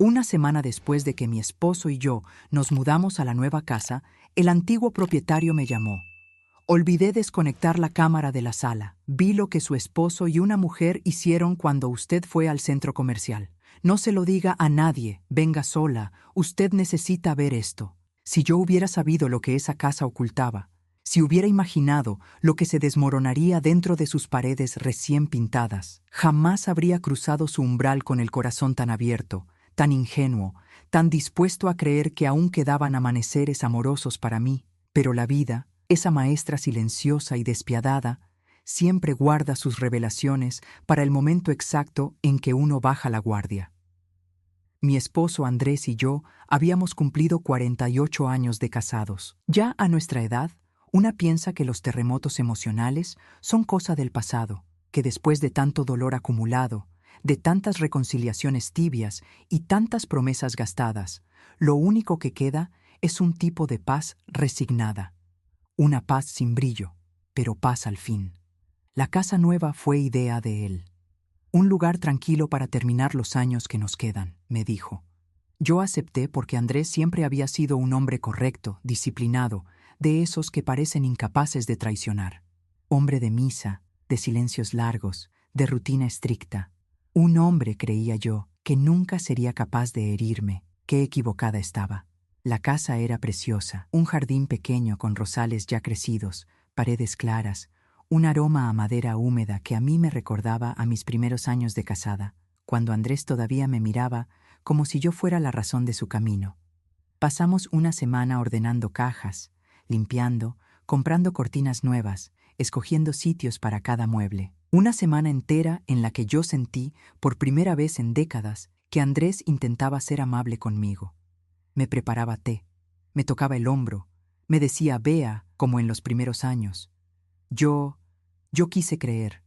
Una semana después de que mi esposo y yo nos mudamos a la nueva casa, el antiguo propietario me llamó. Olvidé desconectar la cámara de la sala. Vi lo que su esposo y una mujer hicieron cuando usted fue al centro comercial. No se lo diga a nadie, venga sola, usted necesita ver esto. Si yo hubiera sabido lo que esa casa ocultaba, si hubiera imaginado lo que se desmoronaría dentro de sus paredes recién pintadas, jamás habría cruzado su umbral con el corazón tan abierto, tan ingenuo, tan dispuesto a creer que aún quedaban amaneceres amorosos para mí. Pero la vida, esa maestra silenciosa y despiadada, siempre guarda sus revelaciones para el momento exacto en que uno baja la guardia. Mi esposo Andrés y yo habíamos cumplido 48 años de casados. Ya a nuestra edad, una piensa que los terremotos emocionales son cosa del pasado, que después de tanto dolor acumulado, de tantas reconciliaciones tibias y tantas promesas gastadas, lo único que queda es un tipo de paz resignada. Una paz sin brillo, pero paz al fin. La casa nueva fue idea de él. Un lugar tranquilo para terminar los años que nos quedan, me dijo. Yo acepté porque Andrés siempre había sido un hombre correcto, disciplinado, de esos que parecen incapaces de traicionar. Hombre de misa, de silencios largos, de rutina estricta. Un hombre, creía yo, que nunca sería capaz de herirme. Qué equivocada estaba. La casa era preciosa, un jardín pequeño con rosales ya crecidos, paredes claras, un aroma a madera húmeda que a mí me recordaba a mis primeros años de casada, cuando Andrés todavía me miraba como si yo fuera la razón de su camino. Pasamos una semana ordenando cajas, limpiando, comprando cortinas nuevas, escogiendo sitios para cada mueble. Una semana entera en la que yo sentí, por primera vez en décadas, que Andrés intentaba ser amable conmigo. Me preparaba té, me tocaba el hombro, me decía vea, como en los primeros años. Yo quise creer.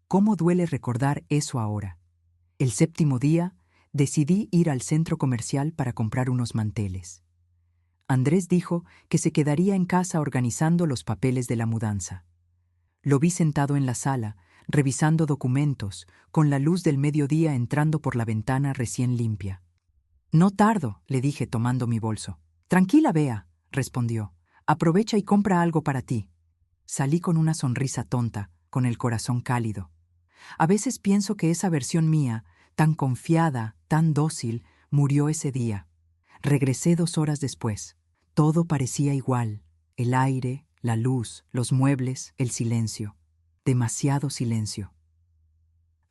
¿Cómo duele recordar eso ahora? El séptimo día, decidí ir al centro comercial para comprar unos manteles. Andrés dijo que se quedaría en casa organizando los papeles de la mudanza. Lo vi sentado en la sala, revisando documentos, con la luz del mediodía entrando por la ventana recién limpia. No tardo, le dije tomando mi bolso. Tranquila, Bea, respondió. Aprovecha y compra algo para ti. Salí con una sonrisa tonta, con el corazón cálido. A veces pienso que esa versión mía, tan confiada, tan dócil, murió ese día. Regresé 2 horas después. Todo parecía igual. El aire, la luz, los muebles, el silencio. Demasiado silencio.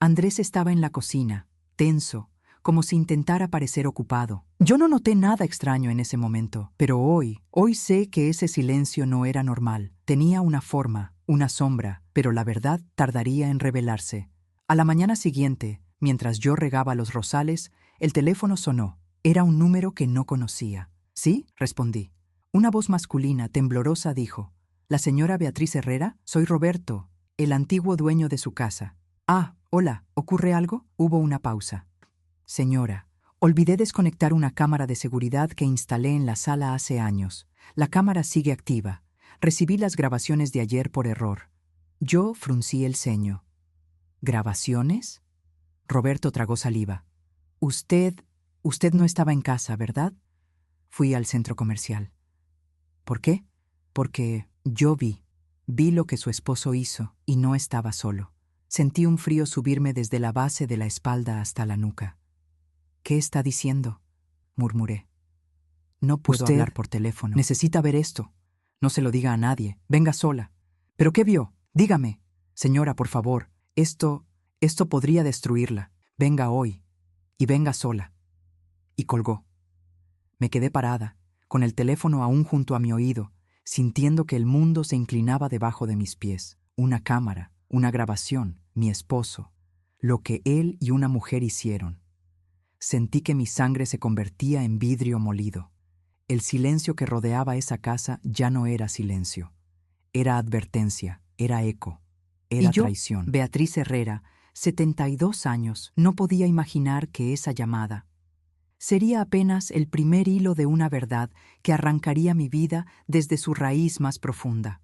Andrés estaba en la cocina, tenso, como si intentara parecer ocupado. Yo no noté nada extraño en ese momento, pero hoy sé que ese silencio no era normal. Tenía una forma, una sombra, pero la verdad tardaría en revelarse. A la mañana siguiente, mientras yo regaba los rosales, el teléfono sonó. Era un número que no conocía. ¿Sí? Respondí. Una voz masculina, temblorosa, dijo: «¿La señora Beatriz Herrera? Soy Roberto, el antiguo dueño de su casa». «Ah, hola, ¿ocurre algo?» Hubo una pausa. «Señora, olvidé desconectar una cámara de seguridad que instalé en la sala hace años. La cámara sigue activa. Recibí las grabaciones de ayer por error». Yo fruncí el ceño. ¿Grabaciones? Roberto tragó saliva. Usted no estaba en casa, ¿verdad? Fui al centro comercial. ¿Por qué? Porque yo vi lo que su esposo hizo y no estaba solo. Sentí un frío subirme desde la base de la espalda hasta la nuca. «¿Qué está diciendo?», murmuré. «No puedo hablar por teléfono. Necesita ver esto. No se lo diga a nadie. Venga sola». «¿Pero qué vio? Dígame». «Señora, por favor, esto podría destruirla. Venga hoy. Y venga sola». Y colgó. Me quedé parada, con el teléfono aún junto a mi oído, sintiendo que el mundo se inclinaba debajo de mis pies. Una cámara, una grabación, mi esposo, lo que él y una mujer hicieron. Sentí que mi sangre se convertía en vidrio molido. El silencio que rodeaba esa casa ya no era silencio. Era advertencia, era eco, era traición. Beatriz Herrera, 72 años, no podía imaginar que esa llamada sería apenas el primer hilo de una verdad que arrancaría mi vida desde su raíz más profunda.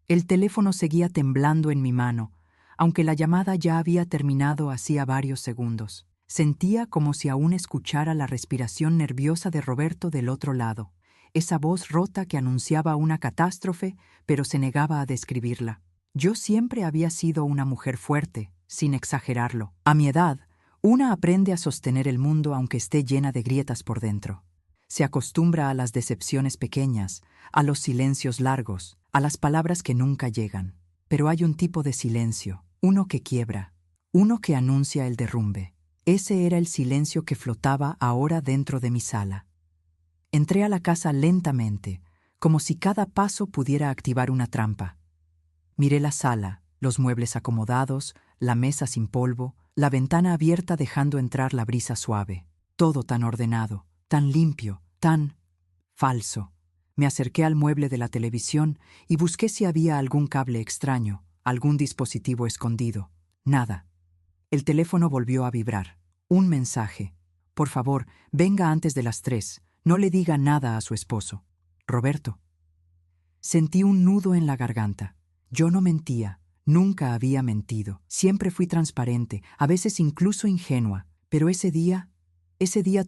El teléfono seguía temblando en mi mano, aunque la llamada ya había terminado hacía varios segundos. Sentía como si aún escuchara la respiración nerviosa de Roberto del otro lado, esa voz rota que anunciaba una catástrofe, pero se negaba a describirla. Yo siempre había sido una mujer fuerte, sin exagerarlo. A mi edad, una aprende a sostener el mundo aunque esté llena de grietas por dentro. Se acostumbra a las decepciones pequeñas, a los silencios largos, a las palabras que nunca llegan. Pero hay un tipo de silencio, uno que quiebra, uno que anuncia el derrumbe. Ese era el silencio que flotaba ahora dentro de mi sala. Entré a la casa lentamente, como si cada paso pudiera activar una trampa. Miré la sala, los muebles acomodados, la mesa sin polvo, la ventana abierta dejando entrar la brisa suave. Todo tan ordenado, tan limpio, tan falso. Me acerqué al mueble de la televisión y busqué si había algún cable extraño, algún dispositivo escondido. Nada. El teléfono volvió a vibrar. Un mensaje. Por favor, venga antes de las 3. No le diga nada a su esposo. Roberto. Sentí un nudo en la garganta. Yo no mentía. Nunca había mentido. Siempre fui transparente, a veces incluso ingenua. Pero ese día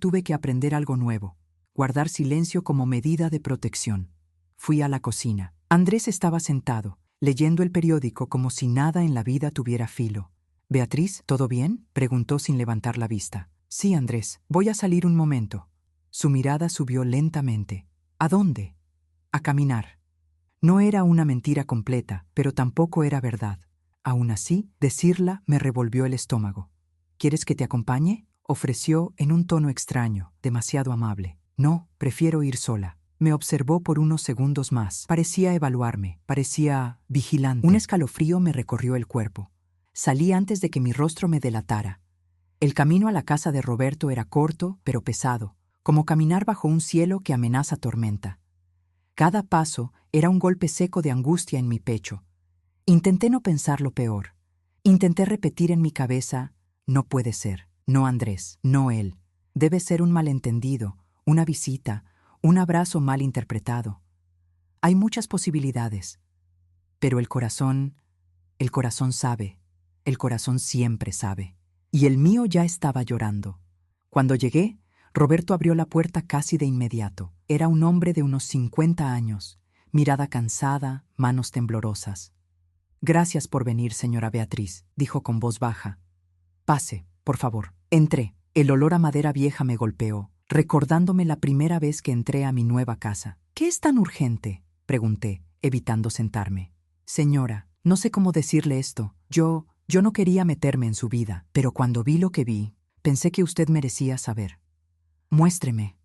tuve que aprender algo nuevo. Guardar silencio como medida de protección. Fui a la cocina. Andrés estaba sentado, leyendo el periódico como si nada en la vida tuviera filo. «Beatriz, ¿todo bien?», preguntó sin levantar la vista. «Sí, Andrés, voy a salir un momento». Su mirada subió lentamente. «¿A dónde?» «A caminar». No era una mentira completa, pero tampoco era verdad. Aún así, decirla me revolvió el estómago. «¿Quieres que te acompañe?», ofreció en un tono extraño, demasiado amable. «No, prefiero ir sola». Me observó por unos segundos más. Parecía evaluarme, parecía vigilante. Un escalofrío me recorrió el cuerpo. Salí antes de que mi rostro me delatara. El camino a la casa de Roberto era corto, pero pesado, como caminar bajo un cielo que amenaza tormenta. Cada paso era un golpe seco de angustia en mi pecho. Intenté no pensar lo peor. Intenté repetir en mi cabeza: no puede ser, no Andrés, no él. Debe ser un malentendido, una visita, un abrazo mal interpretado. Hay muchas posibilidades. Pero el corazón sabe. El corazón siempre sabe. Y el mío ya estaba llorando. Cuando llegué, Roberto abrió la puerta casi de inmediato. Era un hombre de unos 50 años, mirada cansada, manos temblorosas. «Gracias por venir, señora Beatriz», dijo con voz baja. «Pase, por favor». Entré. El olor a madera vieja me golpeó, recordándome la primera vez que entré a mi nueva casa. «¿Qué es tan urgente?», pregunté, evitando sentarme. «Señora, no sé cómo decirle esto. Yo no quería meterme en su vida, pero cuando vi lo que vi, pensé que usted merecía saber». «Muéstreme».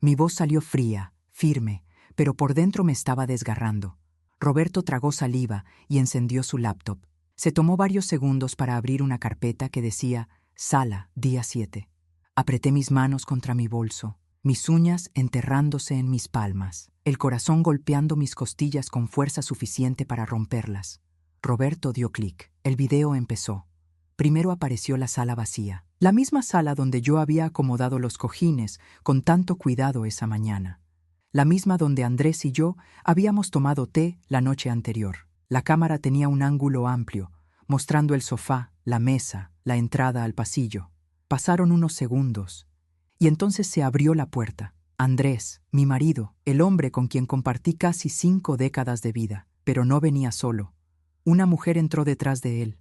Mi voz salió fría, firme, pero por dentro me estaba desgarrando. Roberto tragó saliva y encendió su laptop. Se tomó varios segundos para abrir una carpeta que decía «Sala, día 7». Apreté mis manos contra mi bolso, mis uñas enterrándose en mis palmas, el corazón golpeando mis costillas con fuerza suficiente para romperlas. Roberto dio clic. El video empezó. Primero apareció la sala vacía, la misma sala donde yo había acomodado los cojines con tanto cuidado esa mañana. La misma donde Andrés y yo habíamos tomado té la noche anterior. La cámara tenía un ángulo amplio, mostrando el sofá, la mesa, la entrada al pasillo. Pasaron unos segundos, y entonces se abrió la puerta. Andrés, mi marido, el hombre con quien compartí casi 5 décadas de vida, pero no venía solo. Una mujer entró detrás de él.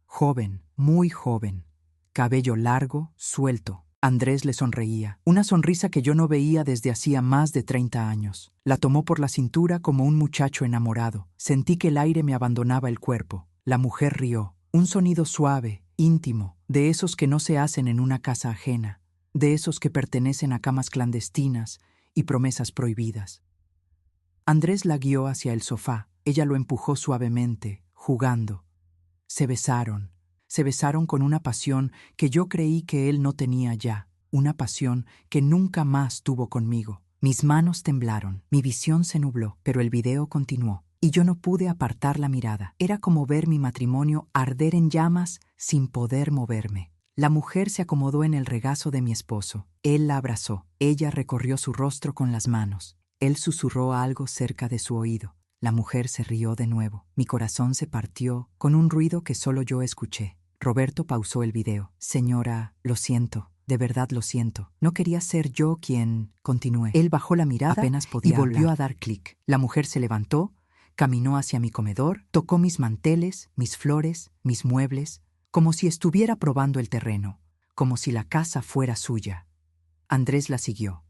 Joven, muy joven. Cabello largo, suelto. Andrés le sonreía, una sonrisa que yo no veía desde hacía más de 30 años. La tomó por la cintura como un muchacho enamorado. Sentí que el aire me abandonaba el cuerpo. La mujer rió. Un sonido suave, íntimo, de esos que no se hacen en una casa ajena, de esos que pertenecen a camas clandestinas y promesas prohibidas. Andrés la guió hacia el sofá. Ella lo empujó suavemente, jugando. Se besaron con una pasión que yo creí que él no tenía ya, una pasión que nunca más tuvo conmigo. Mis manos temblaron, mi visión se nubló, pero el video continuó, y yo no pude apartar la mirada. Era como ver mi matrimonio arder en llamas sin poder moverme. La mujer se acomodó en el regazo de mi esposo. Él la abrazó. Ella recorrió su rostro con las manos. Él susurró algo cerca de su oído. La mujer se rió de nuevo. Mi corazón se partió con un ruido que solo yo escuché. Roberto pausó el video. Señora, lo siento. De verdad lo siento. No quería ser yo quien... Continué. Él bajó la mirada Apenas podía y volvió hablar. a dar clic. La mujer se levantó, caminó hacia mi comedor, tocó mis manteles, mis flores, mis muebles, como si estuviera probando el terreno, como si la casa fuera suya. Andrés la siguió.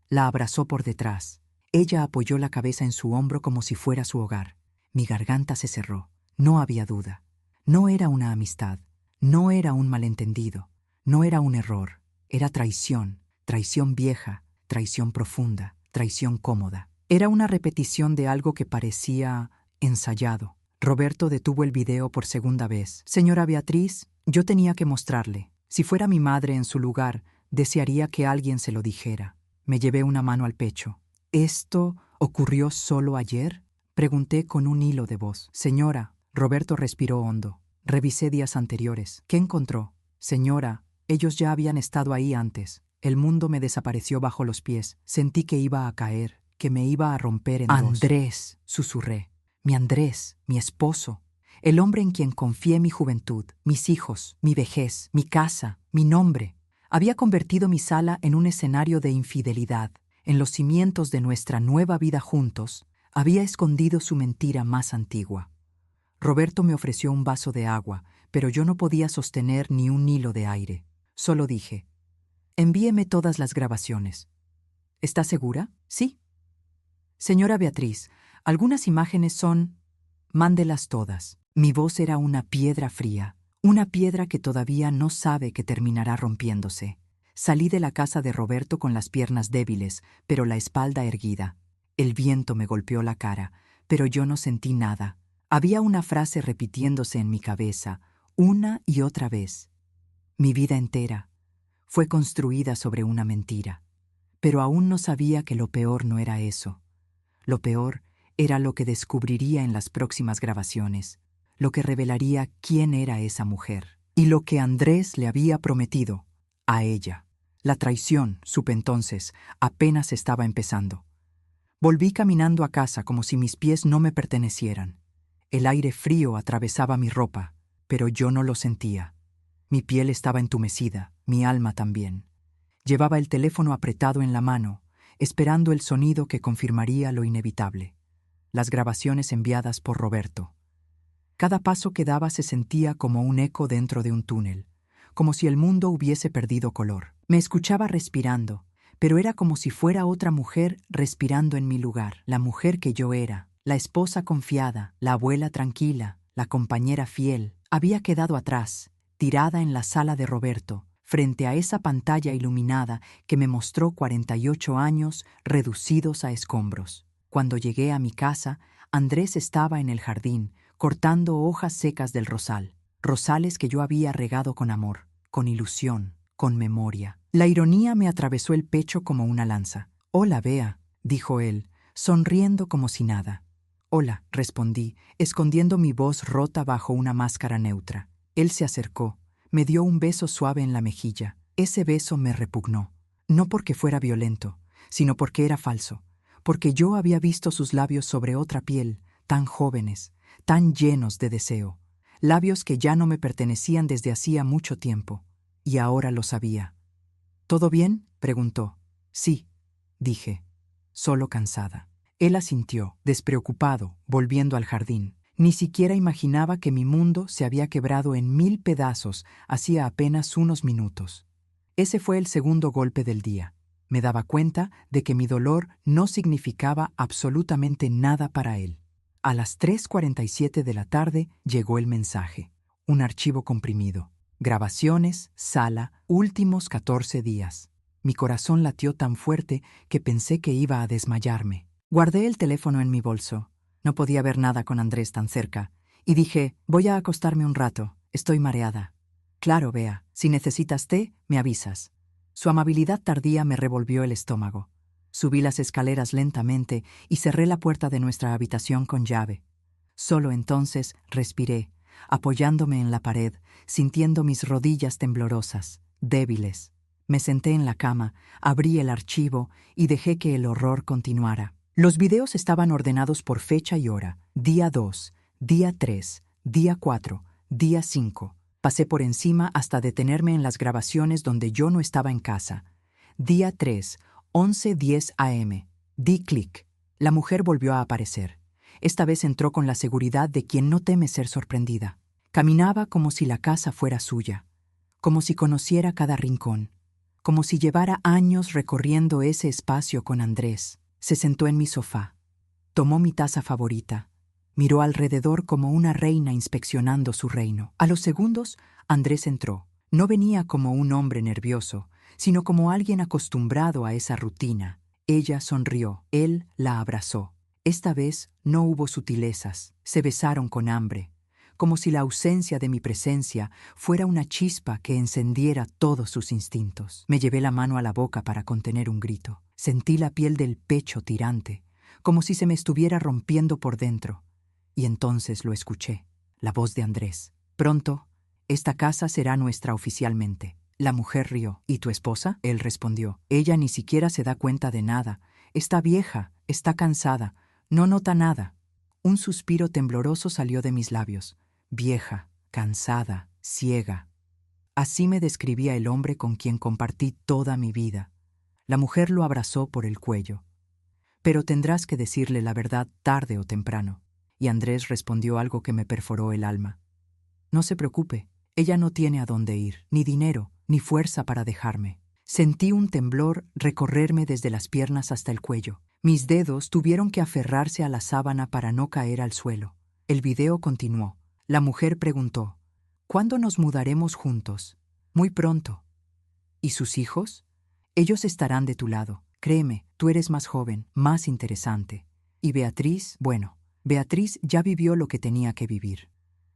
La abrazó por detrás. Ella apoyó la cabeza en su hombro como si fuera su hogar. Mi garganta se cerró. No había duda. No era una amistad. No era un malentendido. No era un error. Era traición. Traición vieja. Traición profunda. Traición cómoda. Era una repetición de algo que parecía ensayado. Roberto detuvo el video por segunda vez. Señora Beatriz, yo tenía que mostrarle. Si fuera mi madre en su lugar, desearía que alguien se lo dijera. Me llevé una mano al pecho. ¿Esto ocurrió solo ayer? Pregunté con un hilo de voz. Señora, Roberto respiró hondo. Revisé días anteriores. ¿Qué encontró? Señora, ellos ya habían estado ahí antes. El mundo me desapareció bajo los pies. Sentí que iba a caer, que me iba a romper en dos. Andrés, susurré. Mi Andrés, mi esposo. El hombre en quien confié mi juventud, mis hijos, mi vejez, mi casa, mi nombre. Había convertido mi sala en un escenario de infidelidad. En los cimientos de nuestra nueva vida juntos, había escondido su mentira más antigua. Roberto me ofreció un vaso de agua, pero yo no podía sostener ni un hilo de aire. Solo dije, envíeme todas las grabaciones. ¿Está segura? Sí. Señora Beatriz, algunas imágenes son... Mándelas todas. Mi voz era una piedra fría, una piedra que todavía no sabe que terminará rompiéndose. Salí de la casa de Roberto con las piernas débiles, pero la espalda erguida. El viento me golpeó la cara, pero yo no sentí nada. Había una frase repitiéndose en mi cabeza, una y otra vez. Mi vida entera fue construida sobre una mentira. Pero aún no sabía que lo peor no era eso. Lo peor era lo que descubriría en las próximas grabaciones, lo que revelaría quién era esa mujer, y lo que Andrés le había prometido a ella. La traición, supe entonces, apenas estaba empezando. Volví caminando a casa como si mis pies no me pertenecieran. El aire frío atravesaba mi ropa, pero yo no lo sentía. Mi piel estaba entumecida, mi alma también. Llevaba el teléfono apretado en la mano, esperando el sonido que confirmaría lo inevitable. Las grabaciones enviadas por Roberto. Cada paso que daba se sentía como un eco dentro de un túnel, como si el mundo hubiese perdido color. Me escuchaba respirando, pero era como si fuera otra mujer respirando en mi lugar, la mujer que yo era, la esposa confiada, la abuela tranquila, la compañera fiel. Había quedado atrás, tirada en la sala de Roberto, frente a esa pantalla iluminada que me mostró 48 años reducidos a escombros. Cuando llegué a mi casa, Andrés estaba en el jardín, cortando hojas secas del rosal, rosales que yo había regado con amor, con ilusión, con memoria. La ironía me atravesó el pecho como una lanza. «Hola, Bea», dijo él, sonriendo como si nada. «Hola», respondí, escondiendo mi voz rota bajo una máscara neutra. Él se acercó, me dio un beso suave en la mejilla. Ese beso me repugnó, no porque fuera violento, sino porque era falso, porque yo había visto sus labios sobre otra piel, tan jóvenes, tan llenos de deseo, labios que ya no me pertenecían desde hacía mucho tiempo, y ahora lo sabía. «¿Todo bien?», preguntó. «Sí», dije, solo cansada. Él asintió, despreocupado, volviendo al jardín. Ni siquiera imaginaba que mi mundo se había quebrado en 1000 pedazos hacía apenas unos minutos. Ese fue el segundo golpe del día. Me daba cuenta de que mi dolor no significaba absolutamente nada para él. A las 3:47 de la tarde llegó el mensaje. Un archivo comprimido. Grabaciones, sala, últimos 14 días. Mi corazón latió tan fuerte que pensé que iba a desmayarme. Guardé el teléfono en mi bolso. No podía ver nada con Andrés tan cerca. Y dije, voy a acostarme un rato. Estoy mareada. Claro, Bea, si necesitas té, me avisas. Su amabilidad tardía me revolvió el estómago. Subí las escaleras lentamente y cerré la puerta de nuestra habitación con llave. Solo entonces respiré, apoyándome en la pared, sintiendo mis rodillas temblorosas, débiles. Me senté en la cama, abrí el archivo y dejé que el horror continuara. Los videos estaban ordenados por fecha y hora, día 2, día 3, día 4, día 5. Pasé por encima hasta detenerme en las grabaciones donde yo no estaba en casa. Día 3, 11:10 am. Di clic. La mujer volvió a aparecer. Esta vez entró con la seguridad de quien no teme ser sorprendida. Caminaba como si la casa fuera suya, como si conociera cada rincón, como si llevara años recorriendo ese espacio con Andrés. Se sentó en mi sofá. Tomó mi taza favorita. Miró alrededor como una reina inspeccionando su reino. A los segundos, Andrés entró. No venía como un hombre nervioso, sino como alguien acostumbrado a esa rutina. Ella sonrió. Él la abrazó. Esta vez no hubo sutilezas. Se besaron con hambre, como si la ausencia de mi presencia fuera una chispa que encendiera todos sus instintos. Me llevé la mano a la boca para contener un grito. Sentí la piel del pecho tirante, como si se me estuviera rompiendo por dentro. Y entonces lo escuché, la voz de Andrés. Pronto, esta casa será nuestra oficialmente. La mujer rió. ¿Y tu esposa? Él respondió. Ella ni siquiera se da cuenta de nada. Está vieja, está cansada, no nota nada. Un suspiro tembloroso salió de mis labios. Vieja, cansada, ciega. Así me describía el hombre con quien compartí toda mi vida. La mujer lo abrazó por el cuello. Pero tendrás que decirle la verdad tarde o temprano. Y Andrés respondió algo que me perforó el alma. No se preocupe, ella no tiene a dónde ir, ni dinero, ni fuerza para dejarme. Sentí un temblor recorrerme desde las piernas hasta el cuello. Mis dedos tuvieron que aferrarse a la sábana para no caer al suelo. El video continuó. La mujer preguntó, ¿cuándo nos mudaremos juntos? Muy pronto. ¿Y sus hijos? Ellos estarán de tu lado. Créeme, tú eres más joven, más interesante. Y Beatriz, bueno, Beatriz ya vivió lo que tenía que vivir.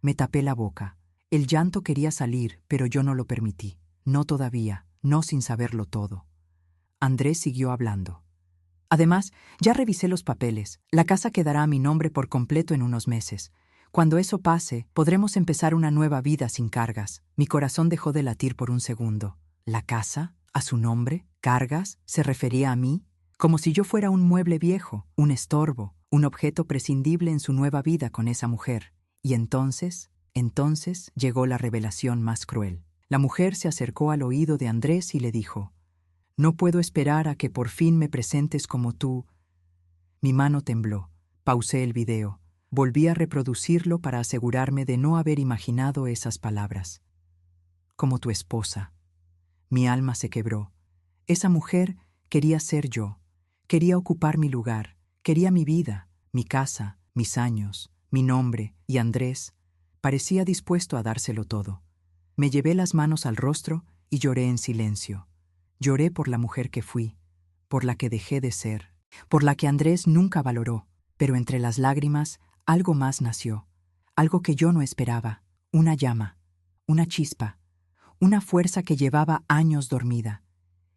Me tapé la boca. El llanto quería salir, pero yo no lo permití. No todavía, no sin saberlo todo. Andrés siguió hablando. Además, ya revisé los papeles. La casa quedará a mi nombre por completo en unos meses. Cuando eso pase, podremos empezar una nueva vida sin cargas. Mi corazón dejó de latir por un segundo. ¿La casa? ¿A su nombre? ¿Cargas? ¿Se refería a mí? Como si yo fuera un mueble viejo, un estorbo, un objeto prescindible en su nueva vida con esa mujer. Y entonces llegó la revelación más cruel. La mujer se acercó al oído de Andrés y le dijo, «No puedo esperar a que por fin me presentes como tú». Mi mano tembló. Pausé el video. Volví a reproducirlo para asegurarme de no haber imaginado esas palabras. Como tu esposa. Mi alma se quebró. Esa mujer quería ser yo. Quería ocupar mi lugar. Quería mi vida, mi casa, mis años, mi nombre, y Andrés parecía dispuesto a dárselo todo. Me llevé las manos al rostro y lloré en silencio. Lloré por la mujer que fui, por la que dejé de ser, por la que Andrés nunca valoró, pero entre las lágrimas algo más nació, algo que yo no esperaba, una llama, una chispa, una fuerza que llevaba años dormida.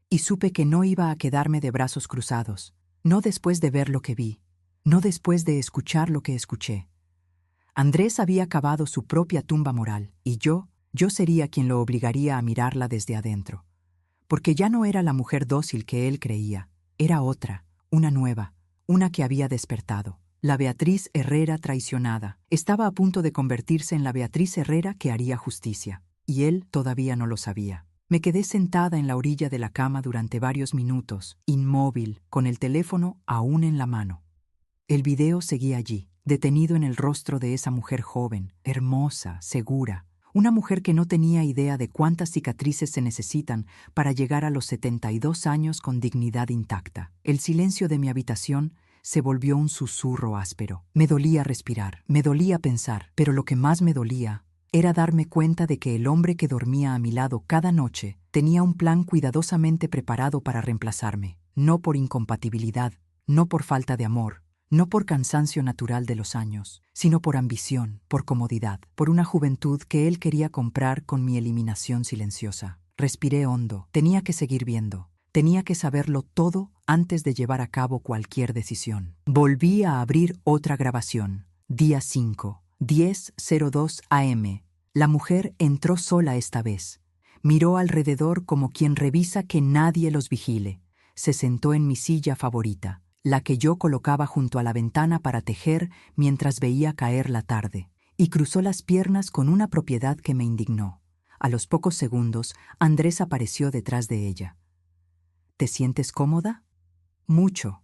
Y supe que no iba a quedarme de brazos cruzados, no después de ver lo que vi, no después de escuchar lo que escuché. Andrés había cavado su propia tumba moral, y yo sería quien lo obligaría a mirarla desde adentro. Porque ya no era la mujer dócil que él creía, era otra, una nueva, una que había despertado. La Beatriz Herrera traicionada estaba a punto de convertirse en la Beatriz Herrera que haría justicia, y él todavía no lo sabía. Me quedé sentada en la orilla de la cama durante varios minutos, inmóvil, con el teléfono aún en la mano. El video seguía allí, detenido en el rostro de esa mujer joven, hermosa, segura, una mujer que no tenía idea de cuántas cicatrices se necesitan para llegar a los 72 años con dignidad intacta. El silencio de mi habitación se volvió un susurro áspero. Me dolía respirar, me dolía pensar, pero lo que más me dolía era darme cuenta de que el hombre que dormía a mi lado cada noche tenía un plan cuidadosamente preparado para reemplazarme, no por incompatibilidad, no por falta de amor, no por cansancio natural de los años, sino por ambición, por comodidad, por una juventud que él quería comprar con mi eliminación silenciosa. Respiré hondo, tenía que seguir viendo, tenía que saberlo todo antes de llevar a cabo cualquier decisión. Volví a abrir otra grabación. Día 5, 10:02 am. La mujer entró sola esta vez. Miró alrededor como quien revisa que nadie los vigile. Se sentó en mi silla favorita, la que yo colocaba junto a la ventana para tejer mientras veía caer la tarde, y cruzó las piernas con una propiedad que me indignó. A los pocos segundos, Andrés apareció detrás de ella. ¿Te sientes cómoda? Mucho,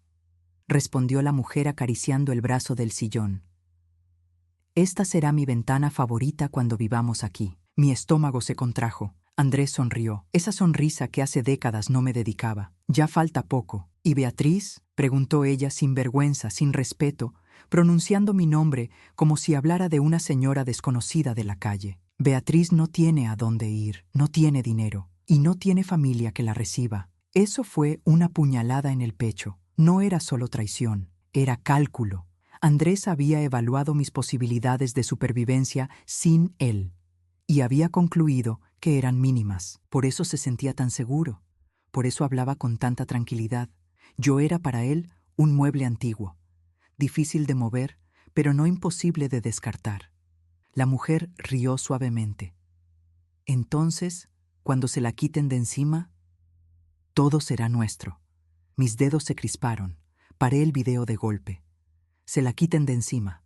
respondió la mujer acariciando el brazo del sillón. Esta será mi ventana favorita cuando vivamos aquí. Mi estómago se contrajo. Andrés sonrió, esa sonrisa que hace décadas no me dedicaba. Ya falta poco. ¿Y Beatriz? Preguntó ella sin vergüenza, sin respeto, pronunciando mi nombre como si hablara de una señora desconocida de la calle. Beatriz no tiene a dónde ir, no tiene dinero, y no tiene familia que la reciba. Eso fue una puñalada en el pecho. No era solo traición, era cálculo. Andrés había evaluado mis posibilidades de supervivencia sin él, y había concluido que eran mínimas. Por eso se sentía tan seguro, por eso hablaba con tanta tranquilidad. Yo era para él un mueble antiguo, difícil de mover, pero no imposible de descartar. La mujer rió suavemente. Entonces, cuando se la quiten de encima, todo será nuestro. Mis dedos se crisparon, paré el video de golpe. Se la quiten de encima.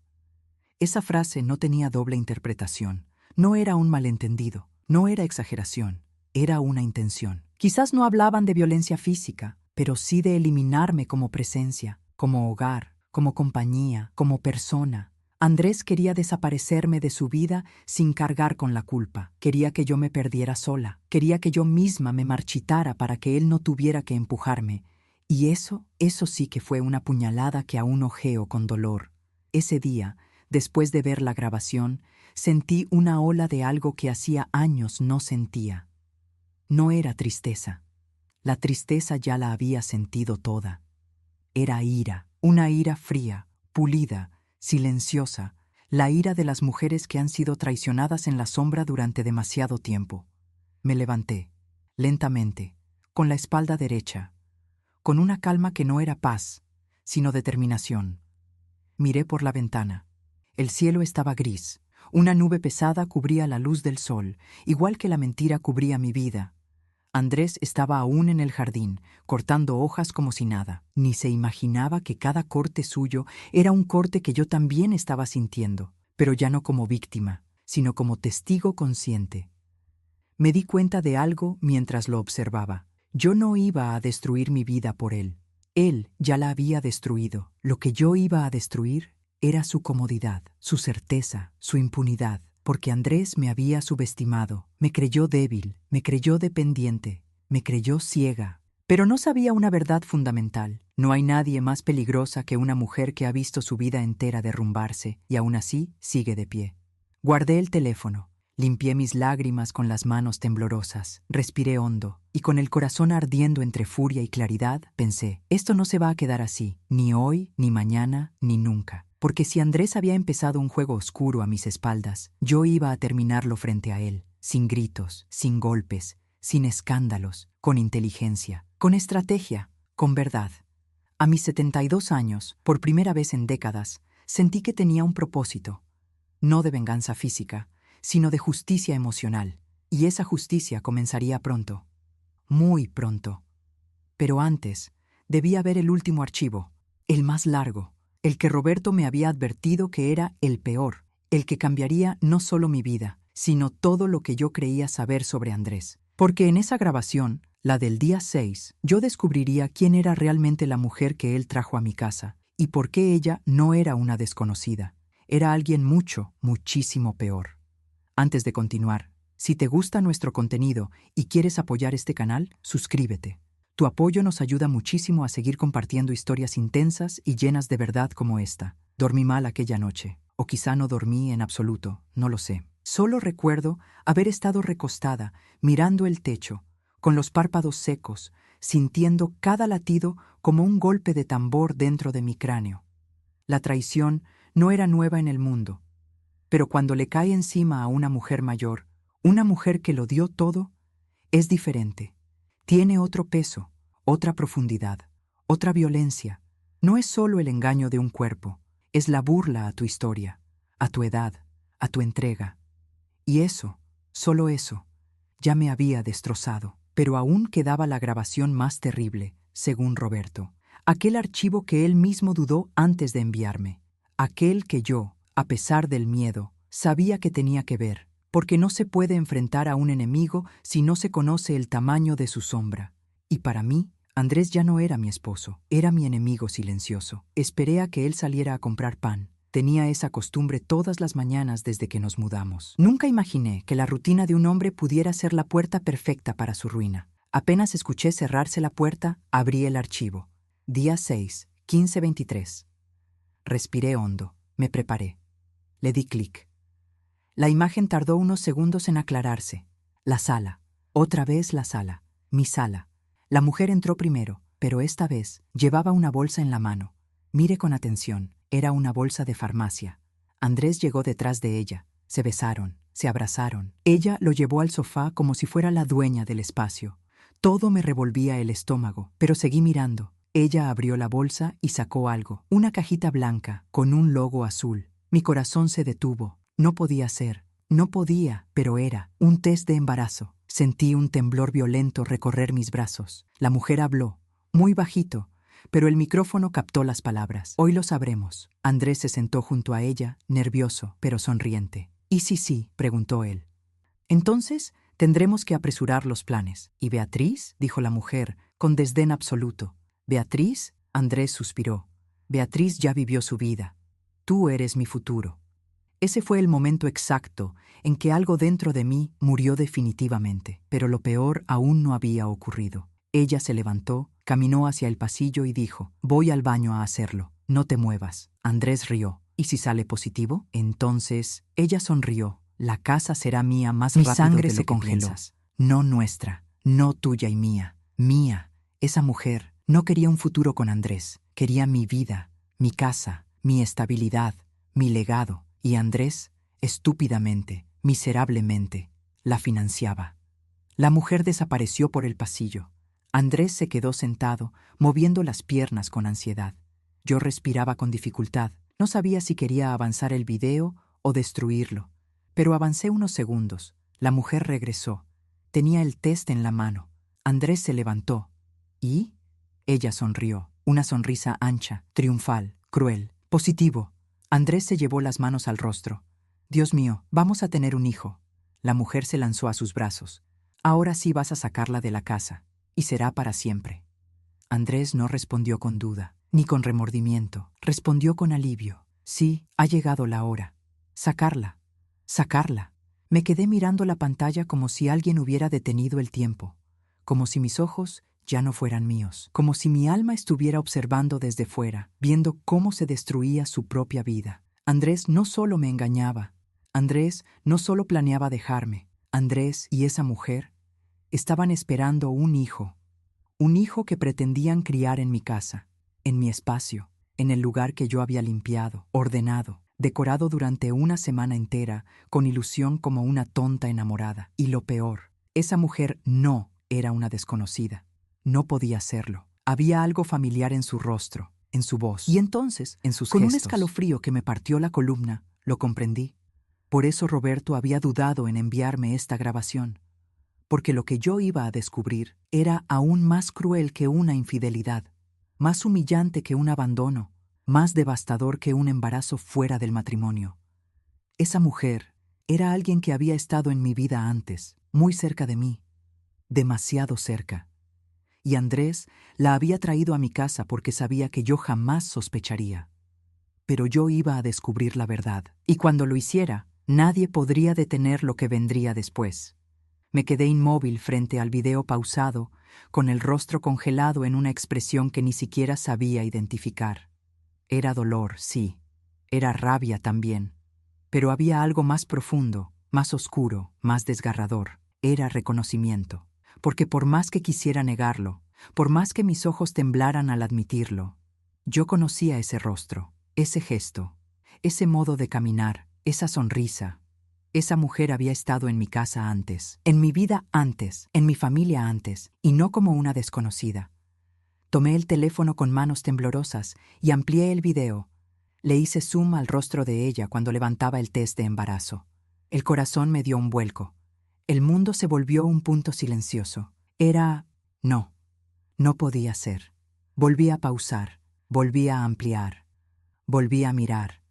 Esa frase no tenía doble interpretación. No era un malentendido, no era exageración, era una intención. Quizás no hablaban de violencia física, pero sí de eliminarme como presencia, como hogar, como compañía, como persona. Andrés quería desaparecerme de su vida sin cargar con la culpa. Quería que yo me perdiera sola. Quería que yo misma me marchitara para que él no tuviera que empujarme. Y eso sí que fue una puñalada que aún ojeo con dolor. Ese día, después de ver la grabación, sentí una ola de algo que hacía años no sentía. No era tristeza. La tristeza ya la había sentido toda. Era ira, una ira fría, pulida, silenciosa, la ira de las mujeres que han sido traicionadas en la sombra durante demasiado tiempo. Me levanté, lentamente, con la espalda derecha, con una calma que no era paz, sino determinación. Miré por la ventana. El cielo estaba gris. Una nube pesada cubría la luz del sol, igual que la mentira cubría mi vida. Andrés estaba aún en el jardín, cortando hojas como si nada. Ni se imaginaba que cada corte suyo era un corte que yo también estaba sintiendo, pero ya no como víctima, sino como testigo consciente. Me di cuenta de algo mientras lo observaba. Yo no iba a destruir mi vida por él. Él ya la había destruido. Lo que yo iba a destruir era su comodidad, su certeza, su impunidad, porque Andrés me había subestimado, me creyó débil, me creyó dependiente, me creyó ciega. Pero no sabía una verdad fundamental. No hay nadie más peligrosa que una mujer que ha visto su vida entera derrumbarse y aún así sigue de pie. Guardé el teléfono. Limpié mis lágrimas con las manos temblorosas, respiré hondo, y con el corazón ardiendo entre furia y claridad, pensé, esto no se va a quedar así, ni hoy, ni mañana, ni nunca. Porque si Andrés había empezado un juego oscuro a mis espaldas, yo iba a terminarlo frente a él, sin gritos, sin golpes, sin escándalos, con inteligencia, con estrategia, con verdad. A mis 72 años, por primera vez en décadas, sentí que tenía un propósito, no de venganza física, sino de justicia emocional, y esa justicia comenzaría pronto, muy pronto. Pero antes, debía ver el último archivo, el más largo, el que Roberto me había advertido que era el peor, el que cambiaría no solo mi vida, sino todo lo que yo creía saber sobre Andrés. Porque en esa grabación, la del día 6, yo descubriría quién era realmente la mujer que él trajo a mi casa, y por qué ella no era una desconocida, era alguien mucho, muchísimo peor. Antes de continuar, si te gusta nuestro contenido y quieres apoyar este canal, suscríbete. Tu apoyo nos ayuda muchísimo a seguir compartiendo historias intensas y llenas de verdad como esta. Dormí mal aquella noche, o quizá no dormí en absoluto, no lo sé. Solo recuerdo haber estado recostada, mirando el techo, con los párpados secos, sintiendo cada latido como un golpe de tambor dentro de mi cráneo. La traición no era nueva en el mundo, pero cuando le cae encima a una mujer mayor, una mujer que lo dio todo, es diferente. Tiene otro peso, otra profundidad, otra violencia. No es solo el engaño de un cuerpo, es la burla a tu historia, a tu edad, a tu entrega. Y eso, solo eso, ya me había destrozado. Pero aún quedaba la grabación más terrible, según Roberto. Aquel archivo que él mismo dudó antes de enviarme. Aquel que yo, a pesar del miedo, Sabía que tenía que ver, porque no se puede enfrentar a un enemigo si no se conoce el tamaño de su sombra. Y para mí, Andrés ya no era mi esposo, era mi enemigo silencioso. Esperé a que él saliera a comprar pan. Tenía esa costumbre todas las mañanas desde que nos mudamos. Nunca imaginé que la rutina de un hombre pudiera ser la puerta perfecta para su ruina. Apenas escuché cerrarse la puerta, abrí el archivo. Día 6, 15:23. Respiré hondo, me preparé. Le di clic. La imagen tardó unos segundos en aclararse. La sala. Otra vez la sala. Mi sala. La mujer entró primero, pero esta vez llevaba una bolsa en la mano. Mire con atención. Era una bolsa de farmacia. Andrés llegó detrás de ella. Se besaron, se abrazaron. Ella lo llevó al sofá como si fuera la dueña del espacio. Todo me revolvía el estómago, pero seguí mirando. Ella abrió la bolsa y sacó algo. Una cajita blanca, con un logo azul. Mi corazón se detuvo. No podía ser. No podía, pero era. Un test de embarazo. Sentí un temblor violento recorrer mis brazos. La mujer habló, muy bajito, pero el micrófono captó las palabras. Hoy lo sabremos. Andrés se sentó junto a ella, nervioso, pero sonriente. ¿Y si sí? Preguntó él. Entonces, tendremos que apresurar los planes. ¿Y Beatriz? Dijo la mujer, con desdén absoluto. ¿Beatriz? Andrés suspiró. Beatriz ya vivió su vida. Tú eres mi futuro. Ese fue el momento exacto en que algo dentro de mí murió definitivamente, pero lo peor aún no había ocurrido. Ella se levantó, caminó hacia el pasillo y dijo, voy al baño a hacerlo, no te muevas. Andrés rió. ¿Y si sale positivo? Entonces, ella sonrió. La casa será mía más rápido sangre de lo se que congeló. piensas. No nuestra, no tuya y mía. Mía. Esa mujer no quería un futuro con Andrés. Quería mi vida, mi casa, mi estabilidad, mi legado. Y Andrés, estúpidamente, miserablemente, la financiaba. La mujer desapareció por el pasillo. Andrés se quedó sentado, moviendo las piernas con ansiedad. Yo respiraba con dificultad. No sabía si quería avanzar el video o destruirlo. Pero avancé unos segundos. La mujer regresó. Tenía el test en la mano. Andrés se levantó. ¿Y? Ella sonrió. Una sonrisa ancha, triunfal, cruel, positivo. Andrés se llevó las manos al rostro. Dios mío, vamos a tener un hijo. La mujer se lanzó a sus brazos. Ahora sí vas a sacarla de la casa, y será para siempre. Andrés no respondió con duda, ni con remordimiento. Respondió con alivio. Sí, ha llegado la hora. Sacarla. Sacarla. Me quedé mirando la pantalla como si alguien hubiera detenido el tiempo, como si mis ojos ya no fueran míos, como si mi alma estuviera observando desde fuera, viendo cómo se destruía su propia vida. Andrés no solo me engañaba, Andrés no solo planeaba dejarme, Andrés y esa mujer estaban esperando un hijo que pretendían criar en mi casa, en mi espacio, en el lugar que yo había limpiado, ordenado, decorado durante una semana entera, con ilusión como una tonta enamorada. Y lo peor, esa mujer no era una desconocida. No podía serlo. Había algo familiar en su rostro, en su voz, y entonces, en sus Con un gestos. Escalofrío que me partió la columna, lo comprendí. Por eso Roberto había dudado en enviarme esta grabación, porque lo que yo iba a descubrir era aún más cruel que una infidelidad, más humillante que un abandono, más devastador que un embarazo fuera del matrimonio. Esa mujer era alguien que había estado en mi vida antes, muy cerca de mí, demasiado cerca. Y Andrés la había traído a mi casa porque sabía que yo jamás sospecharía. Pero yo iba a descubrir la verdad, y cuando lo hiciera, nadie podría detener lo que vendría después. Me quedé inmóvil frente al video pausado, con el rostro congelado en una expresión que ni siquiera sabía identificar. Era dolor, sí. Era rabia también. Pero había algo más profundo, más oscuro, más desgarrador. Era reconocimiento. Porque por más que quisiera negarlo, por más que mis ojos temblaran al admitirlo, yo conocía ese rostro, ese gesto, ese modo de caminar, esa sonrisa. Esa mujer había estado en mi casa antes, en mi vida antes, en mi familia antes, y no como una desconocida. Tomé el teléfono con manos temblorosas y amplié el video. Le hice zoom al rostro de ella cuando levantaba el test de embarazo. El corazón me dio un vuelco. El mundo se volvió un punto silencioso. No, no podía ser. Volví a pausar, volví a ampliar, volví a mirar.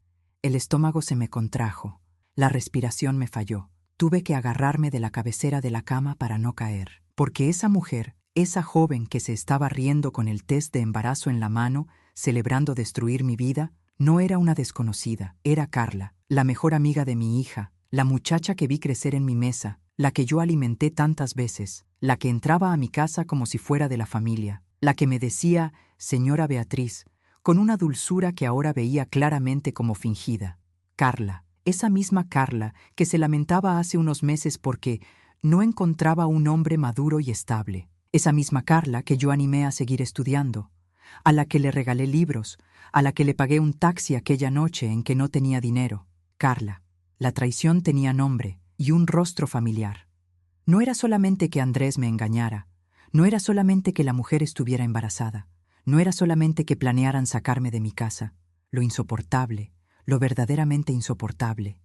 El estómago se me contrajo. La respiración me falló. Tuve que agarrarme de la cabecera de la cama para no caer, porque esa mujer, esa joven que se estaba riendo con el test de embarazo en la mano, celebrando destruir mi vida, no era una desconocida, era Carla, la mejor amiga de mi hija, la muchacha que vi crecer en mi mesa, la que yo alimenté tantas veces, la que entraba a mi casa como si fuera de la familia, la que me decía, señora Beatriz, con una dulzura que ahora veía claramente como fingida. Carla, esa misma Carla que se lamentaba hace unos meses porque no encontraba un hombre maduro y estable. Esa misma Carla que yo animé a seguir estudiando, a la que le regalé libros, a la que le pagué un taxi aquella noche en que no tenía dinero. Carla. La traición tenía nombre y un rostro familiar. No era solamente que Andrés me engañara, no era solamente que la mujer estuviera embarazada, no era solamente que planearan sacarme de mi casa. Lo insoportable, lo verdaderamente insoportable,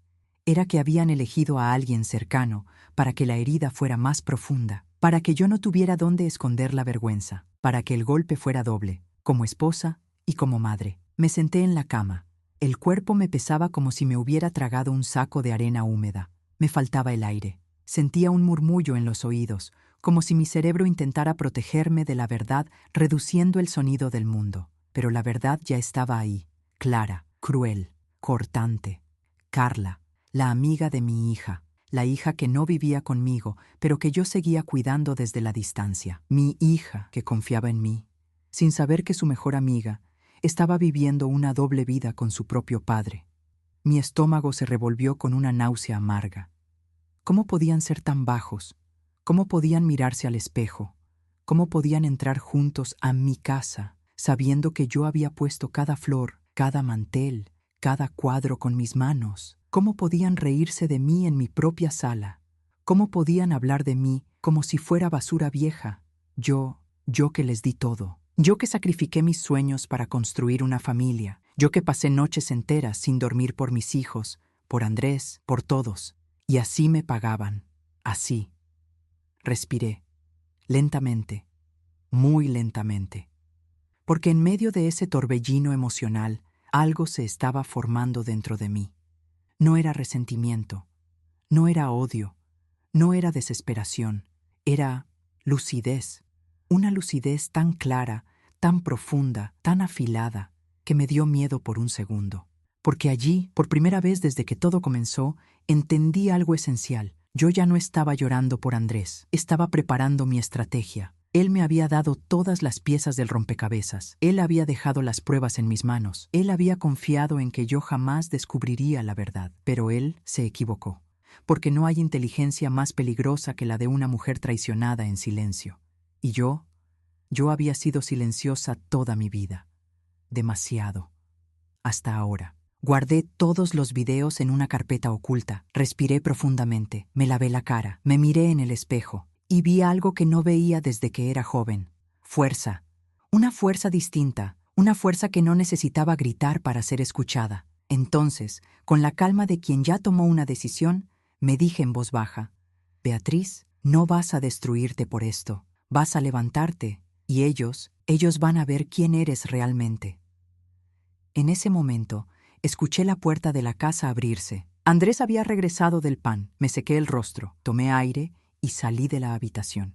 era que habían elegido a alguien cercano para que la herida fuera más profunda, para que yo no tuviera dónde esconder la vergüenza, para que el golpe fuera doble, como esposa y como madre. Me senté en la cama. El cuerpo me pesaba como si me hubiera tragado un saco de arena húmeda. Me faltaba el aire. Sentía un murmullo en los oídos, como si mi cerebro intentara protegerme de la verdad reduciendo el sonido del mundo. Pero la verdad ya estaba ahí, clara, cruel, cortante. Carla, la amiga de mi hija, la hija que no vivía conmigo, pero que yo seguía cuidando desde la distancia. Mi hija que confiaba en mí, sin saber que su mejor amiga estaba viviendo una doble vida con su propio padre. Mi estómago se revolvió con una náusea amarga. ¿Cómo podían ser tan bajos? ¿Cómo podían mirarse al espejo? ¿Cómo podían entrar juntos a mi casa, sabiendo que yo había puesto cada flor, cada mantel, cada cuadro con mis manos? ¿Cómo podían reírse de mí en mi propia sala? ¿Cómo podían hablar de mí como si fuera basura vieja? Yo que les di todo. Yo que sacrifiqué mis sueños para construir una familia. Yo que pasé noches enteras sin dormir por mis hijos, por Andrés, por todos. Y así me pagaban. Así. Respiré. Lentamente. Muy lentamente. Porque en medio de ese torbellino emocional, algo se estaba formando dentro de mí. No era resentimiento. No era odio. No era desesperación. Era lucidez. Una lucidez tan clara, tan profunda, tan afilada, que me dio miedo por un segundo. Porque allí, por primera vez desde que todo comenzó, entendí algo esencial. Yo ya no estaba llorando por Andrés, estaba preparando mi estrategia. Él me había dado todas las piezas del rompecabezas. Él había dejado las pruebas en mis manos. Él había confiado en que yo jamás descubriría la verdad. Pero él se equivocó. Porque no hay inteligencia más peligrosa que la de una mujer traicionada en silencio. Y yo había sido silenciosa toda mi vida. Demasiado. Hasta ahora. Guardé todos los videos en una carpeta oculta. Respiré profundamente, me lavé la cara, me miré en el espejo y vi algo que no veía desde que era joven. Fuerza. Una fuerza distinta, una fuerza que no necesitaba gritar para ser escuchada. Entonces, con la calma de quien ya tomó una decisión, me dije en voz baja, Beatriz, no vas a destruirte por esto. Vas a levantarte y ellos van a ver quién eres realmente. En ese momento, escuché la puerta de la casa abrirse. Andrés había regresado del pan. Me sequé el rostro, tomé aire y salí de la habitación.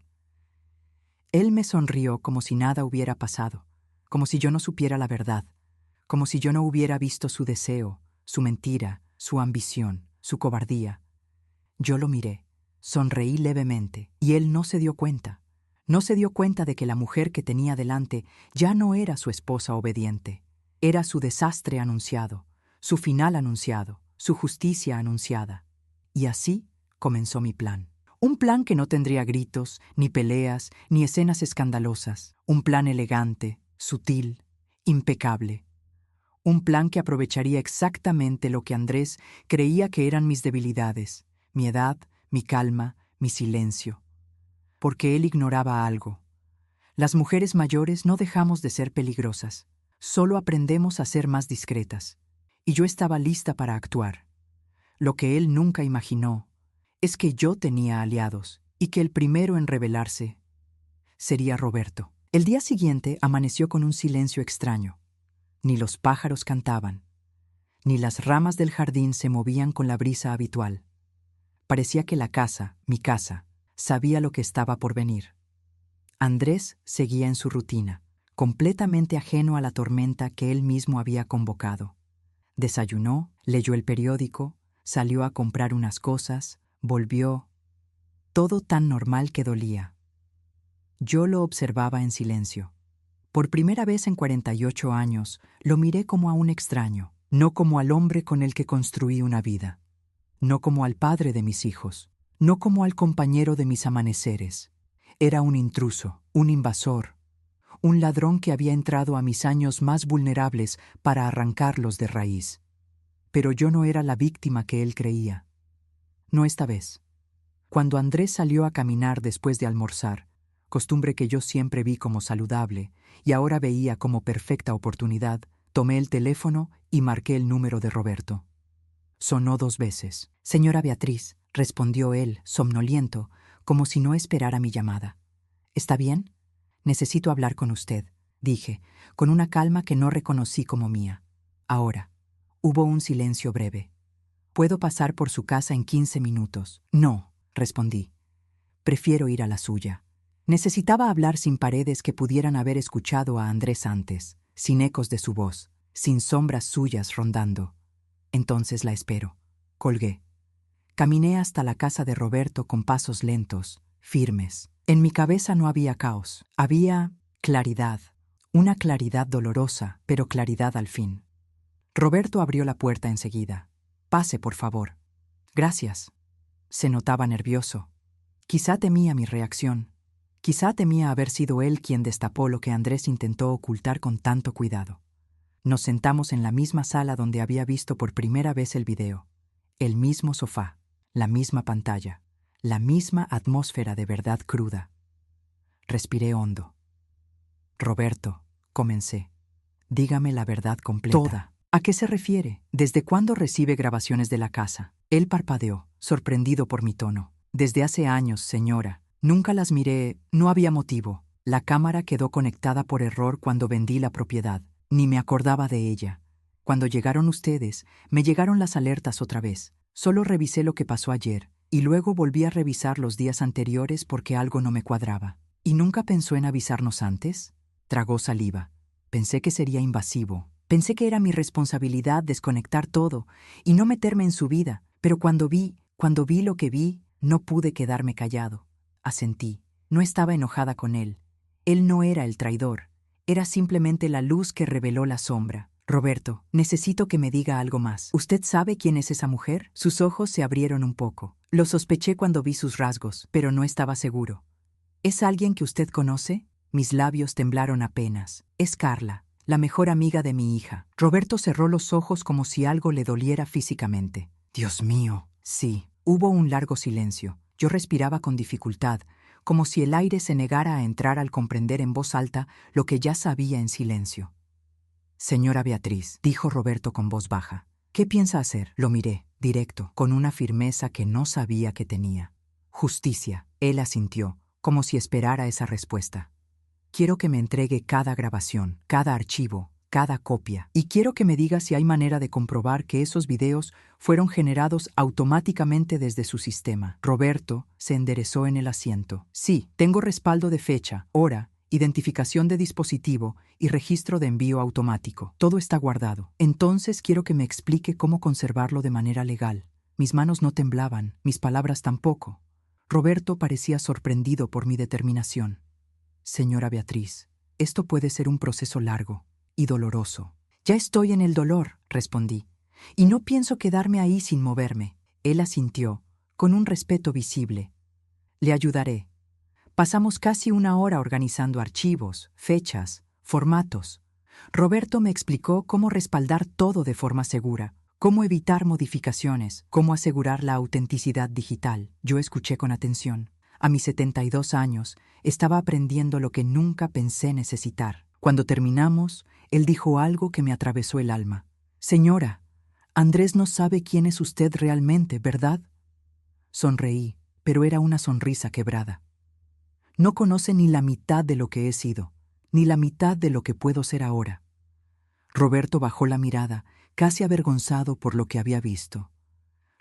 Él me sonrió como si nada hubiera pasado, como si yo no supiera la verdad, como si yo no hubiera visto su deseo, su mentira, su ambición, su cobardía. Yo lo miré, sonreí levemente, y él no se dio cuenta. No se dio cuenta de que la mujer que tenía delante ya no era su esposa obediente. Era su desastre anunciado, su final anunciado, su justicia anunciada. Y así comenzó mi plan. Un plan que no tendría gritos, ni peleas, ni escenas escandalosas. Un plan elegante, sutil, impecable. Un plan que aprovecharía exactamente lo que Andrés creía que eran mis debilidades, mi edad, mi calma, mi silencio. Porque él ignoraba algo. Las mujeres mayores no dejamos de ser peligrosas. Solo aprendemos a ser más discretas. Y yo estaba lista para actuar. Lo que él nunca imaginó es que yo tenía aliados y que el primero en rebelarse sería Roberto. El día siguiente amaneció con un silencio extraño. Ni los pájaros cantaban. Ni las ramas del jardín se movían con la brisa habitual. Parecía que la casa, mi casa, sabía lo que estaba por venir. Andrés seguía en su rutina, completamente ajeno a la tormenta que él mismo había convocado. Desayunó, leyó el periódico, salió a comprar unas cosas, volvió. Todo tan normal que dolía. Yo lo observaba en silencio. Por primera vez en 48 años, lo miré como a un extraño, no como al hombre con el que construí una vida, no como al padre de mis hijos, no como al compañero de mis amaneceres. Era un intruso, un invasor, un ladrón que había entrado a mis años más vulnerables para arrancarlos de raíz. Pero yo no era la víctima que él creía. No esta vez. Cuando Andrés salió a caminar después de almorzar, costumbre que yo siempre vi como saludable y ahora veía como perfecta oportunidad, tomé el teléfono y marqué el número de Roberto. Sonó 2 veces. «Señora Beatriz», respondió él, somnoliento, como si no esperara mi llamada. «¿Está bien? Necesito hablar con usted», dije, con una calma que no reconocí como mía. Ahora. Hubo un silencio breve. «¿Puedo pasar por su casa en 15 minutos?» «No», respondí. «Prefiero ir a la suya». Necesitaba hablar sin paredes que pudieran haber escuchado a Andrés antes, sin ecos de su voz, sin sombras suyas rondando. Entonces la espero. Colgué. Caminé hasta la casa de Roberto con pasos lentos, firmes. En mi cabeza no había caos, había claridad, una claridad dolorosa, pero claridad al fin. Roberto abrió la puerta enseguida. «Pase, por favor». «Gracias». Se notaba nervioso. Quizá temía mi reacción. Quizá temía haber sido él quien destapó lo que Andrés intentó ocultar con tanto cuidado. Nos sentamos en la misma sala donde había visto por primera vez el video. El mismo sofá, la misma pantalla, la misma atmósfera de verdad cruda. Respiré hondo. «Roberto», comencé, «dígame la verdad completa». «Toda». «¿A qué se refiere? ¿Desde cuándo recibe grabaciones de la casa?» Él parpadeó, sorprendido por mi tono. «Desde hace años, señora. Nunca las miré, no había motivo. La cámara quedó conectada por error cuando vendí la propiedad. Ni me acordaba de ella. Cuando llegaron ustedes, me llegaron las alertas otra vez. Solo revisé lo que pasó ayer, y luego volví a revisar los días anteriores porque algo no me cuadraba». «¿Y nunca pensó en avisarnos antes?» Tragó saliva. «Pensé que sería invasivo. Pensé que era mi responsabilidad desconectar todo y no meterme en su vida, pero cuando vi lo que vi, no pude quedarme callado». Asentí. No estaba enojada con él. Él no era el traidor. Era simplemente la luz que reveló la sombra. «Roberto, necesito que me diga algo más. ¿Usted sabe quién es esa mujer?» Sus ojos se abrieron un poco. Lo sospeché cuando vi sus rasgos, pero no estaba seguro. «¿Es alguien que usted conoce?» Mis labios temblaron apenas. «Es Carla, la mejor amiga de mi hija». Roberto cerró los ojos como si algo le doliera físicamente. «Dios mío». Sí, hubo un largo silencio. Yo respiraba con dificultad, como si el aire se negara a entrar al comprender en voz alta lo que ya sabía en silencio. «Señora Beatriz», dijo Roberto con voz baja, «¿qué piensa hacer?» Lo miré, directo, con una firmeza que no sabía que tenía. «Justicia». Él asintió, como si esperara esa respuesta. «Quiero que me entregue cada grabación, cada archivo, cada copia. Y quiero que me diga si hay manera de comprobar que esos videos fueron generados automáticamente desde su sistema». Roberto se enderezó en el asiento. «Sí, tengo respaldo de fecha, hora, identificación de dispositivo y registro de envío automático. Todo está guardado. Entonces quiero que me explique cómo conservarlo de manera legal». Mis manos no temblaban, mis palabras tampoco. Roberto parecía sorprendido por mi determinación. «Señora Beatriz, esto puede ser un proceso largo y doloroso». «Ya estoy en el dolor», respondí, «y no pienso quedarme ahí sin moverme». Él asintió, con un respeto visible. «Le ayudaré». Pasamos casi 1 hora organizando archivos, fechas, formatos. Roberto me explicó cómo respaldar todo de forma segura, cómo evitar modificaciones, cómo asegurar la autenticidad digital. Yo escuché con atención. A mis 72 años, estaba aprendiendo lo que nunca pensé necesitar. Cuando terminamos, él dijo algo que me atravesó el alma. «Señora, Andrés no sabe quién es usted realmente, ¿verdad?» Sonreí, pero era una sonrisa quebrada. «No conoce ni la mitad de lo que he sido, ni la mitad de lo que puedo ser ahora». Roberto bajó la mirada, casi avergonzado por lo que había visto.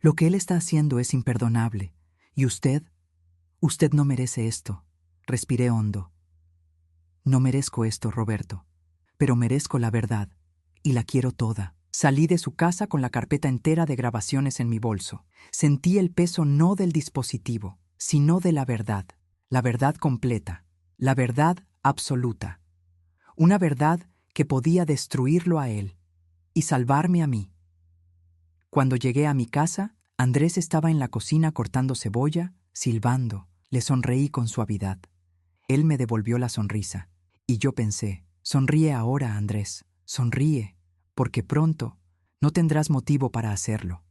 Lo que él está haciendo es imperdonable. ¿Y usted? Usted no merece esto. Respiré hondo. No merezco esto, Roberto, pero merezco la verdad, y la quiero toda. Salí de su casa con la carpeta entera de grabaciones en mi bolso. Sentí el peso no del dispositivo, sino de la verdad completa, la verdad absoluta. Una verdad que podía destruirlo a él y salvarme a mí. Cuando llegué a mi casa, Andrés estaba en la cocina cortando cebolla, silbando. Le sonreí con suavidad. Él me devolvió la sonrisa, y yo pensé, sonríe ahora, Andrés, sonríe, porque pronto no tendrás motivo para hacerlo.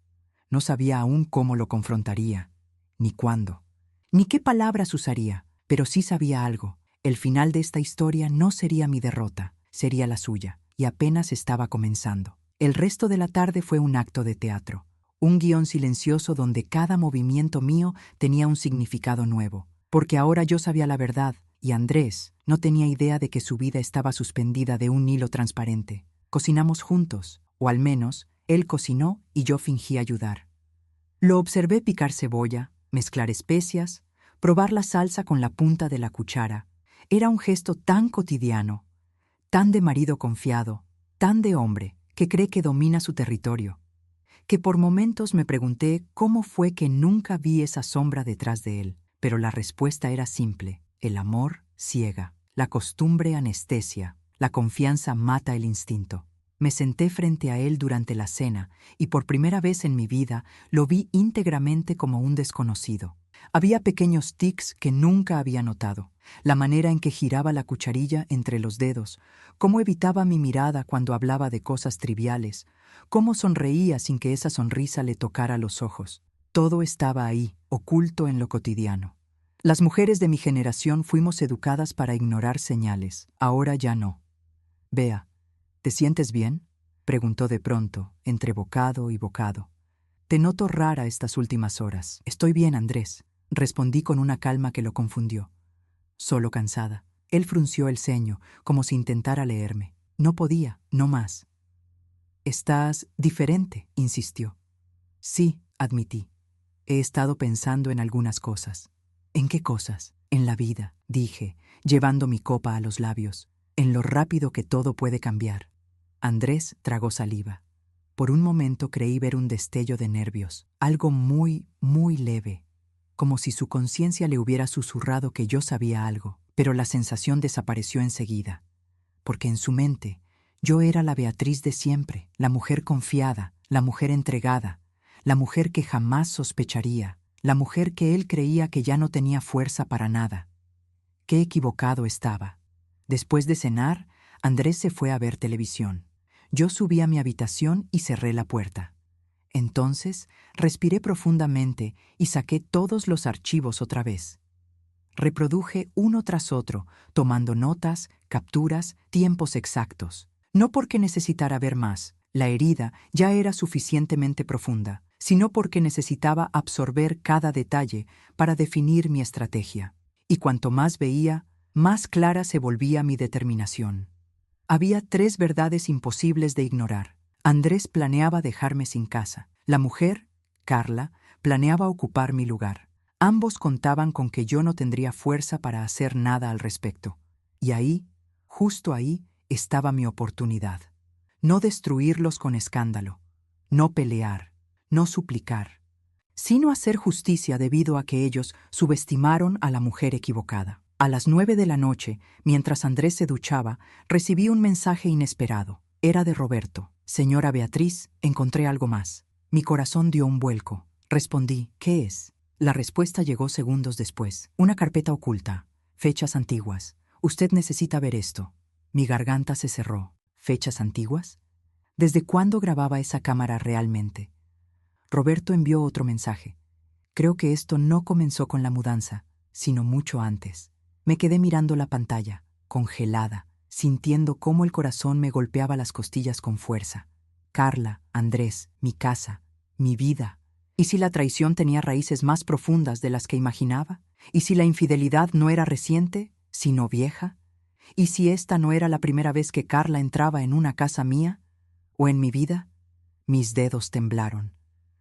No sabía aún cómo lo confrontaría, ni cuándo, ni qué palabras usaría, pero sí sabía algo. El final de esta historia no sería mi derrota, sería la suya, y apenas estaba comenzando. El resto de la tarde fue un acto de teatro, un guión silencioso donde cada movimiento mío tenía un significado nuevo, porque ahora yo sabía la verdad, y Andrés no tenía idea de que su vida estaba suspendida de un hilo transparente. Cocinamos juntos, o al menos, él cocinó y yo fingí ayudar. Lo observé picar cebolla, mezclar especias, probar la salsa con la punta de la cuchara. Era un gesto tan cotidiano, tan de marido confiado, tan de hombre que cree que domina su territorio, que por momentos me pregunté cómo fue que nunca vi esa sombra detrás de él. Pero la respuesta era simple. El amor ciega, la costumbre anestesia, la confianza mata el instinto. Me senté frente a él durante la cena y por primera vez en mi vida lo vi íntegramente como un desconocido. Había pequeños tics que nunca había notado. La manera en que giraba la cucharilla entre los dedos, cómo evitaba mi mirada cuando hablaba de cosas triviales, cómo sonreía sin que esa sonrisa le tocara los ojos. Todo estaba ahí, oculto en lo cotidiano. Las mujeres de mi generación fuimos educadas para ignorar señales. Ahora ya no. Bea, ¿te sientes bien?, preguntó de pronto, entre bocado y bocado. Te noto rara estas últimas horas. Estoy bien, Andrés, respondí con una calma que lo confundió. Solo cansada. Él frunció el ceño, como si intentara leerme. No podía, no más. Estás diferente, insistió. Sí, admití. He estado pensando en algunas cosas. ¿En qué cosas? En la vida, dije, llevando mi copa a los labios. En lo rápido que todo puede cambiar. Andrés tragó saliva. Por un momento creí ver un destello de nervios, algo muy, muy leve, como si su conciencia le hubiera susurrado que yo sabía algo, pero la sensación desapareció enseguida, porque en su mente yo era la Beatriz de siempre, la mujer confiada, la mujer entregada, la mujer que jamás sospecharía, la mujer que él creía que ya no tenía fuerza para nada. Qué equivocado estaba. Después de cenar, Andrés se fue a ver televisión. Yo subí a mi habitación y cerré la puerta. Entonces, respiré profundamente y saqué todos los archivos otra vez. Reproduje uno tras otro, tomando notas, capturas, tiempos exactos. No porque necesitara ver más, la herida ya era suficientemente profunda, sino porque necesitaba absorber cada detalle para definir mi estrategia. Y cuanto más veía, más clara se volvía mi determinación. Había 3 verdades imposibles de ignorar. Andrés planeaba dejarme sin casa. La mujer, Carla, planeaba ocupar mi lugar. Ambos contaban con que yo no tendría fuerza para hacer nada al respecto. Y ahí, justo ahí, estaba mi oportunidad. No destruirlos con escándalo, no pelear, no suplicar, sino hacer justicia debido a que ellos subestimaron a la mujer equivocada. A las 9 de la noche, mientras Andrés se duchaba, recibí un mensaje inesperado. Era de Roberto. Señora Beatriz, encontré algo más. Mi corazón dio un vuelco. Respondí, ¿qué es? La respuesta llegó segundos después. Una carpeta oculta. Fechas antiguas. Usted necesita ver esto. Mi garganta se cerró. ¿Fechas antiguas? ¿Desde cuándo grababa esa cámara realmente? Roberto envió otro mensaje. Creo que esto no comenzó con la mudanza, sino mucho antes. Me quedé mirando la pantalla, congelada, sintiendo cómo el corazón me golpeaba las costillas con fuerza. Carla, Andrés, mi casa, mi vida. ¿Y si la traición tenía raíces más profundas de las que imaginaba? ¿Y si la infidelidad no era reciente, sino vieja? ¿Y si esta no era la primera vez que Carla entraba en una casa mía o en mi vida? Mis dedos temblaron.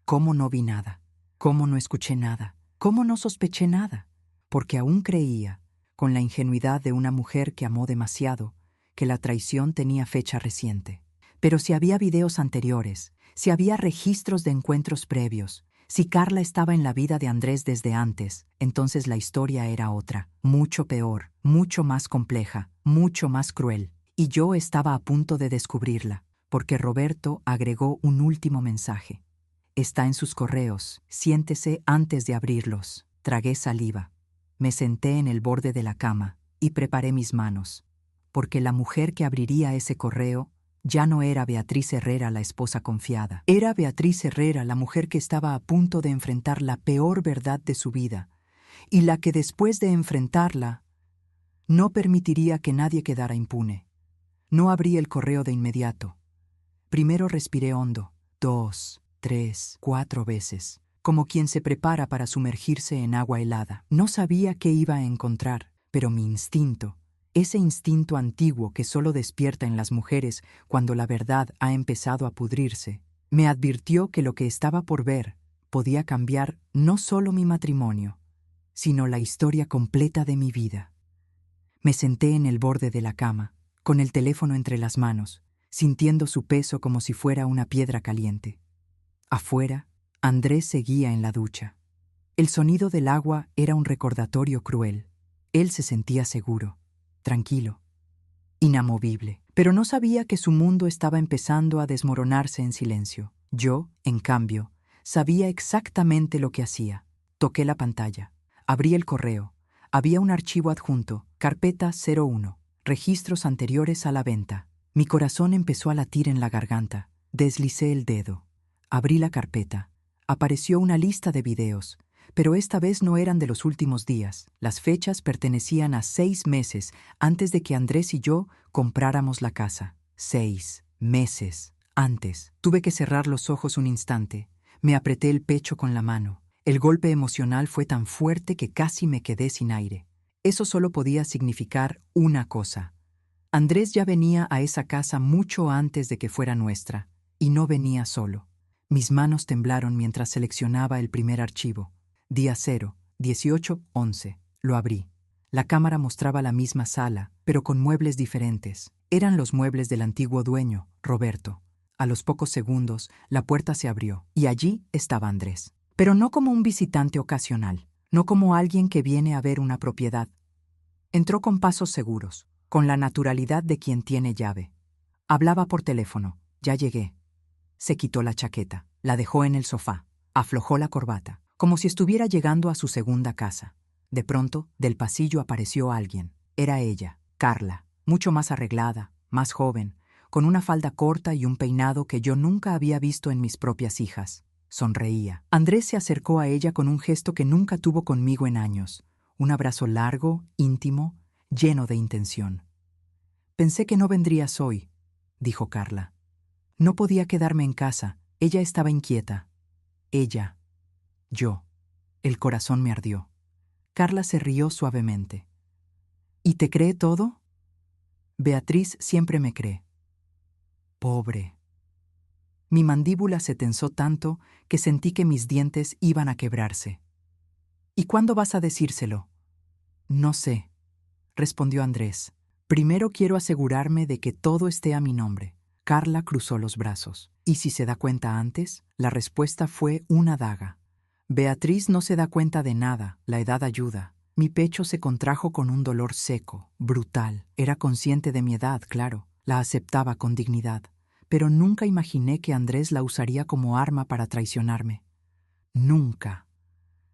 ¿Cómo no vi nada? ¿Cómo no escuché nada? ¿Cómo no sospeché nada? Porque aún creía, con la ingenuidad de una mujer que amó demasiado, que la traición tenía fecha reciente. Pero si había videos anteriores, si había registros de encuentros previos, si Carla estaba en la vida de Andrés desde antes, entonces la historia era otra, mucho peor, mucho más compleja, mucho más cruel. Y yo estaba a punto de descubrirla, porque Roberto agregó un último mensaje. Está en sus correos, siéntese antes de abrirlos. Tragué saliva. Me senté en el borde de la cama y preparé mis manos, porque la mujer que abriría ese correo ya no era Beatriz Herrera, la esposa confiada. Era Beatriz Herrera, la mujer que estaba a punto de enfrentar la peor verdad de su vida, y la que después de enfrentarla, no permitiría que nadie quedara impune. No abrí el correo de inmediato. Primero respiré hondo, 2, 3, 4 veces, como quien se prepara para sumergirse en agua helada. No sabía qué iba a encontrar, pero mi instinto, ese instinto antiguo que solo despierta en las mujeres cuando la verdad ha empezado a pudrirse, me advirtió que lo que estaba por ver podía cambiar no solo mi matrimonio, sino la historia completa de mi vida. Me senté en el borde de la cama, con el teléfono entre las manos, sintiendo su peso como si fuera una piedra caliente. Afuera, Andrés seguía en la ducha. El sonido del agua era un recordatorio cruel. Él se sentía seguro, tranquilo, inamovible, pero no sabía que su mundo estaba empezando a desmoronarse en silencio. Yo, en cambio, sabía exactamente lo que hacía. Toqué la pantalla, abrí el correo. Había un archivo adjunto, carpeta 01, registros anteriores a la venta. Mi corazón empezó a latir en la garganta. Deslicé el dedo. Abrí la carpeta. Apareció una lista de videos, pero esta vez no eran de los últimos días. Las fechas pertenecían a 6 meses antes de que Andrés y yo compráramos la casa. 6 meses antes. Tuve que cerrar los ojos un instante. Me apreté el pecho con la mano. El golpe emocional fue tan fuerte que casi me quedé sin aire. Eso solo podía significar una cosa. Andrés ya venía a esa casa mucho antes de que fuera nuestra, y no venía solo. Mis manos temblaron mientras seleccionaba el primer archivo. Día 0, 18-11. Lo abrí. La cámara mostraba la misma sala, pero con muebles diferentes. Eran los muebles del antiguo dueño, Roberto. A los pocos segundos, la puerta se abrió, y allí estaba Andrés. Pero no como un visitante ocasional, no como alguien que viene a ver una propiedad. Entró con pasos seguros, con la naturalidad de quien tiene llave. Hablaba por teléfono. Ya llegué. Se quitó la chaqueta, la dejó en el sofá, aflojó la corbata, como si estuviera llegando a su segunda casa. De pronto, del pasillo apareció alguien. Era ella, Carla, mucho más arreglada, más joven, con una falda corta y un peinado que yo nunca había visto en mis propias hijas. Sonreía. Andrés se acercó a ella con un gesto que nunca tuvo conmigo en años. Un abrazo largo, íntimo, lleno de intención. «Pensé que no vendrías hoy», dijo Carla. No podía quedarme en casa. Ella estaba inquieta. Ella. Yo. El corazón me ardió. Carla se rió suavemente. «¿Y te cree todo?» «Beatriz siempre me cree». «Pobre». Mi mandíbula se tensó tanto que sentí que mis dientes iban a quebrarse. «¿Y cuándo vas a decírselo?» «No sé», respondió Andrés. «Primero quiero asegurarme de que todo esté a mi nombre». Carla cruzó los brazos. ¿Y si se da cuenta antes? La respuesta fue una daga. Beatriz no se da cuenta de nada, la edad ayuda. Mi pecho se contrajo con un dolor seco, brutal. Era consciente de mi edad, claro. La aceptaba con dignidad. Pero nunca imaginé que Andrés la usaría como arma para traicionarme. Nunca.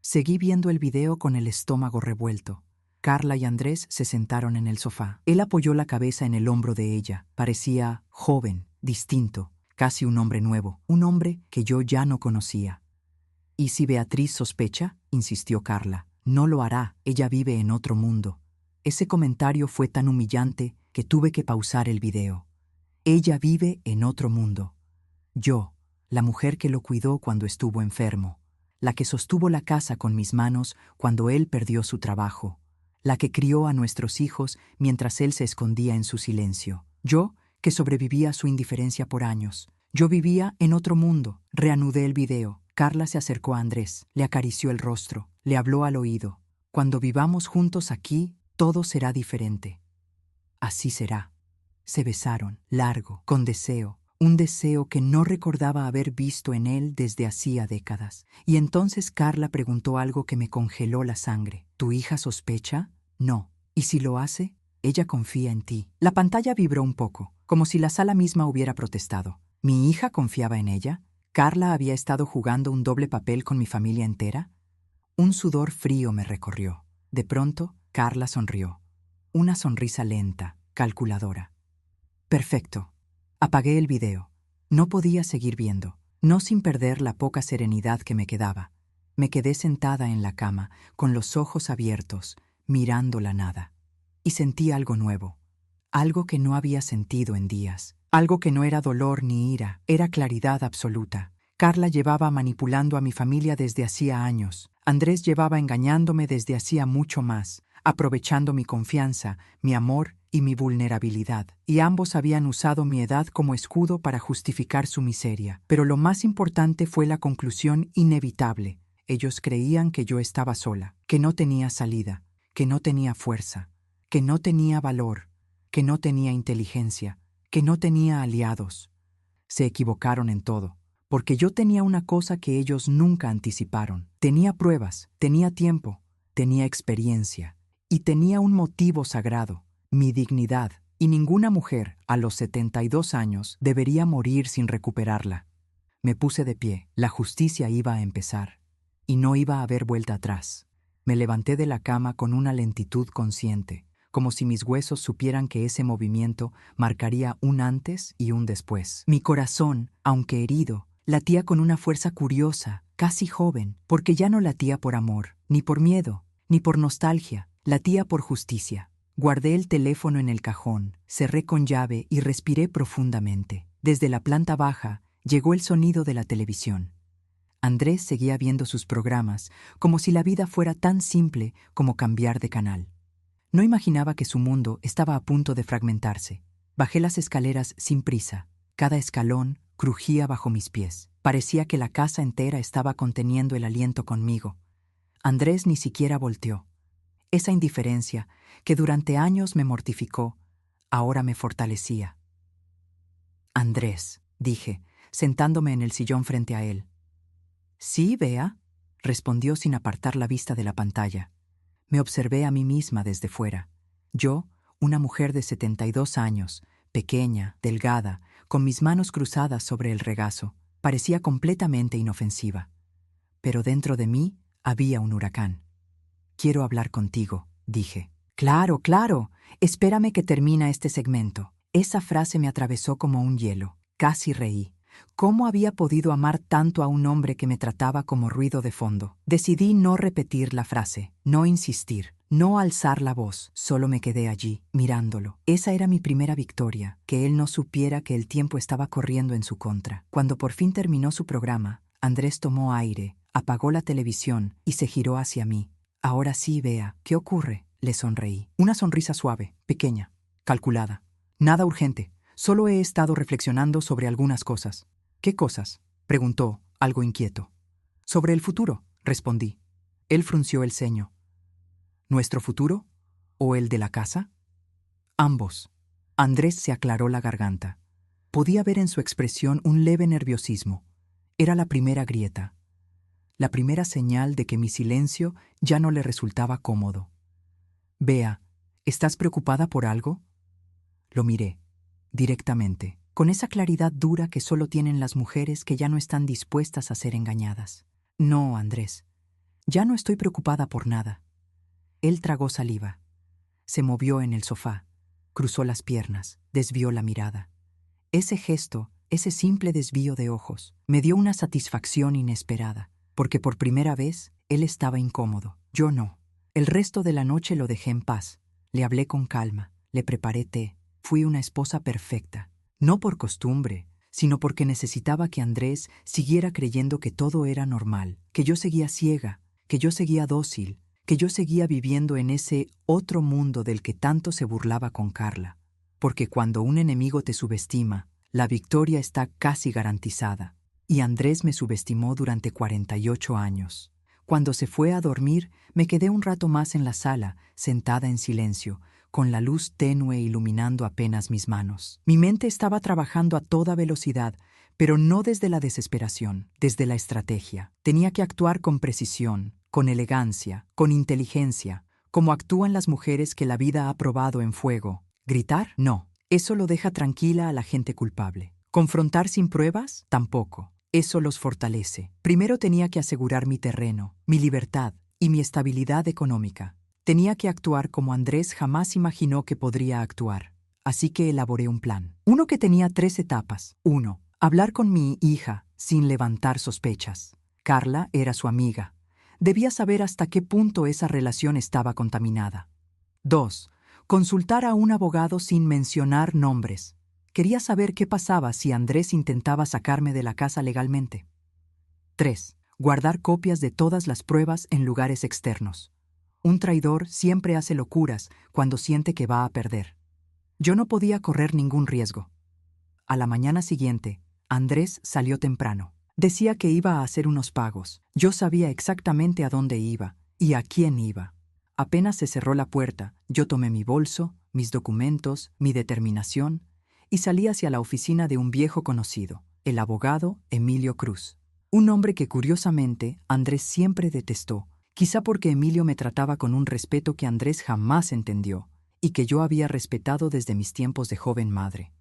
Seguí viendo el video con el estómago revuelto. Carla y Andrés se sentaron en el sofá. Él apoyó la cabeza en el hombro de ella. Parecía joven, distinto, casi un hombre nuevo, un hombre que yo ya no conocía. «¿Y si Beatriz sospecha?», insistió Carla. «No lo hará, ella vive en otro mundo». Ese comentario fue tan humillante que tuve que pausar el video. Ella vive en otro mundo. Yo, la mujer que lo cuidó cuando estuvo enfermo, la que sostuvo la casa con mis manos cuando él perdió su trabajo, la que crió a nuestros hijos mientras él se escondía en su silencio. Yo, que sobrevivía a su indiferencia por años. Yo vivía en otro mundo. Reanudé el video. Carla se acercó a Andrés, le acarició el rostro, le habló al oído. Cuando vivamos juntos aquí, todo será diferente. Así será. Se besaron, largo, con deseo, un deseo que no recordaba haber visto en él desde hacía décadas. Y entonces Carla preguntó algo que me congeló la sangre. ¿Tu hija sospecha? No. ¿Y si lo hace? Ella confía en ti. La pantalla vibró un poco, como si la sala misma hubiera protestado. ¿Mi hija confiaba en ella? ¿Carla había estado jugando un doble papel con mi familia entera? Un sudor frío me recorrió. De pronto, Carla sonrió. Una sonrisa lenta, calculadora. Perfecto. Apagué el video. No podía seguir viendo, no sin perder la poca serenidad que me quedaba. Me quedé sentada en la cama, con los ojos abiertos, mirando la nada. Y sentí algo nuevo, algo que no había sentido en días, algo que no era dolor ni ira, era claridad absoluta. Carla llevaba manipulando a mi familia desde hacía años. Andrés llevaba engañándome desde hacía mucho más, aprovechando mi confianza, mi amor y mi vulnerabilidad, y ambos habían usado mi edad como escudo para justificar su miseria. Pero lo más importante fue la conclusión inevitable. Ellos creían que yo estaba sola, que no tenía salida, que no tenía fuerza, que no tenía valor, que no tenía inteligencia, que no tenía aliados. Se equivocaron en todo, porque yo tenía una cosa que ellos nunca anticiparon. Tenía pruebas, tenía tiempo, tenía experiencia, y tenía un motivo sagrado. Mi dignidad, y ninguna mujer a los 72 años debería morir sin recuperarla. Me puse de pie, la justicia iba a empezar, y no iba a haber vuelta atrás. Me levanté de la cama con una lentitud consciente, como si mis huesos supieran que ese movimiento marcaría un antes y un después. Mi corazón, aunque herido, latía con una fuerza curiosa, casi joven, porque ya no latía por amor, ni por miedo, ni por nostalgia, latía por justicia. Guardé el teléfono en el cajón, cerré con llave y respiré profundamente. Desde la planta baja llegó el sonido de la televisión. Andrés seguía viendo sus programas, como si la vida fuera tan simple como cambiar de canal. No imaginaba que su mundo estaba a punto de fragmentarse. Bajé las escaleras sin prisa. Cada escalón crujía bajo mis pies. Parecía que la casa entera estaba conteniendo el aliento conmigo. Andrés ni siquiera volteó. Esa indiferencia, que durante años me mortificó, ahora me fortalecía. Andrés, dije, sentándome en el sillón frente a él. Sí, Bea, respondió sin apartar la vista de la pantalla. Me observé a mí misma desde fuera. Yo, una mujer de 72 años, pequeña, delgada, con mis manos cruzadas sobre el regazo, parecía completamente inofensiva. Pero dentro de mí había un huracán. Quiero hablar contigo, dije. Claro, claro. Espérame que termina este segmento. Esa frase me atravesó como un hielo. Casi reí. ¿Cómo había podido amar tanto a un hombre que me trataba como ruido de fondo? Decidí no repetir la frase, no insistir, no alzar la voz. Solo me quedé allí, mirándolo. Esa era mi primera victoria, que él no supiera que el tiempo estaba corriendo en su contra. Cuando por fin terminó su programa, Andrés tomó aire, apagó la televisión y se giró hacia mí. Ahora sí, Bea, ¿qué ocurre? Le sonreí. Una sonrisa suave, pequeña, calculada. Nada urgente. Solo he estado reflexionando sobre algunas cosas. ¿Qué cosas? Preguntó, algo inquieto. Sobre el futuro, respondí. Él frunció el ceño. ¿Nuestro futuro? ¿O el de la casa? Ambos. Andrés se aclaró la garganta. Podía ver en su expresión un leve nerviosismo. Era la primera grieta. La primera señal de que mi silencio ya no le resultaba cómodo. Bea, ¿estás preocupada por algo? Lo miré, directamente, con esa claridad dura que solo tienen las mujeres que ya no están dispuestas a ser engañadas. No, Andrés, ya no estoy preocupada por nada. Él tragó saliva. Se movió en el sofá, cruzó las piernas, desvió la mirada. Ese gesto, ese simple desvío de ojos, me dio una satisfacción inesperada, porque por primera vez él estaba incómodo. Yo no. El resto de la noche lo dejé en paz. Le hablé con calma, le preparé té. Fui una esposa perfecta. No por costumbre, sino porque necesitaba que Andrés siguiera creyendo que todo era normal, que yo seguía ciega, que yo seguía dócil, que yo seguía viviendo en ese otro mundo del que tanto se burlaba con Carla. Porque cuando un enemigo te subestima, la victoria está casi garantizada. Y Andrés me subestimó durante 48 años. Cuando se fue a dormir, me quedé un rato más en la sala, sentada en silencio, con la luz tenue iluminando apenas mis manos. Mi mente estaba trabajando a toda velocidad, pero no desde la desesperación, desde la estrategia. Tenía que actuar con precisión, con elegancia, con inteligencia, como actúan las mujeres que la vida ha probado en fuego. ¿Gritar? No. Eso lo deja tranquila a la gente culpable. ¿Confrontar sin pruebas? Tampoco. Eso los fortalece. Primero tenía que asegurar mi terreno, mi libertad y mi estabilidad económica. Tenía que actuar como Andrés jamás imaginó que podría actuar. Así que elaboré un plan. Uno que tenía 3 etapas. 1. Hablar con mi hija sin levantar sospechas. Carla era su amiga. Debía saber hasta qué punto esa relación estaba contaminada. 2. Consultar a un abogado sin mencionar nombres. Quería saber qué pasaba si Andrés intentaba sacarme de la casa legalmente. 3. Guardar copias de todas las pruebas en lugares externos. Un traidor siempre hace locuras cuando siente que va a perder. Yo no podía correr ningún riesgo. A la mañana siguiente, Andrés salió temprano. Decía que iba a hacer unos pagos. Yo sabía exactamente a dónde iba y a quién iba. Apenas se cerró la puerta, yo tomé mi bolso, mis documentos, mi determinación y salí hacia la oficina de un viejo conocido, el abogado Emilio Cruz. Un hombre que curiosamente Andrés siempre detestó, quizá porque Emilio me trataba con un respeto que Andrés jamás entendió y que yo había respetado desde mis tiempos de joven madre.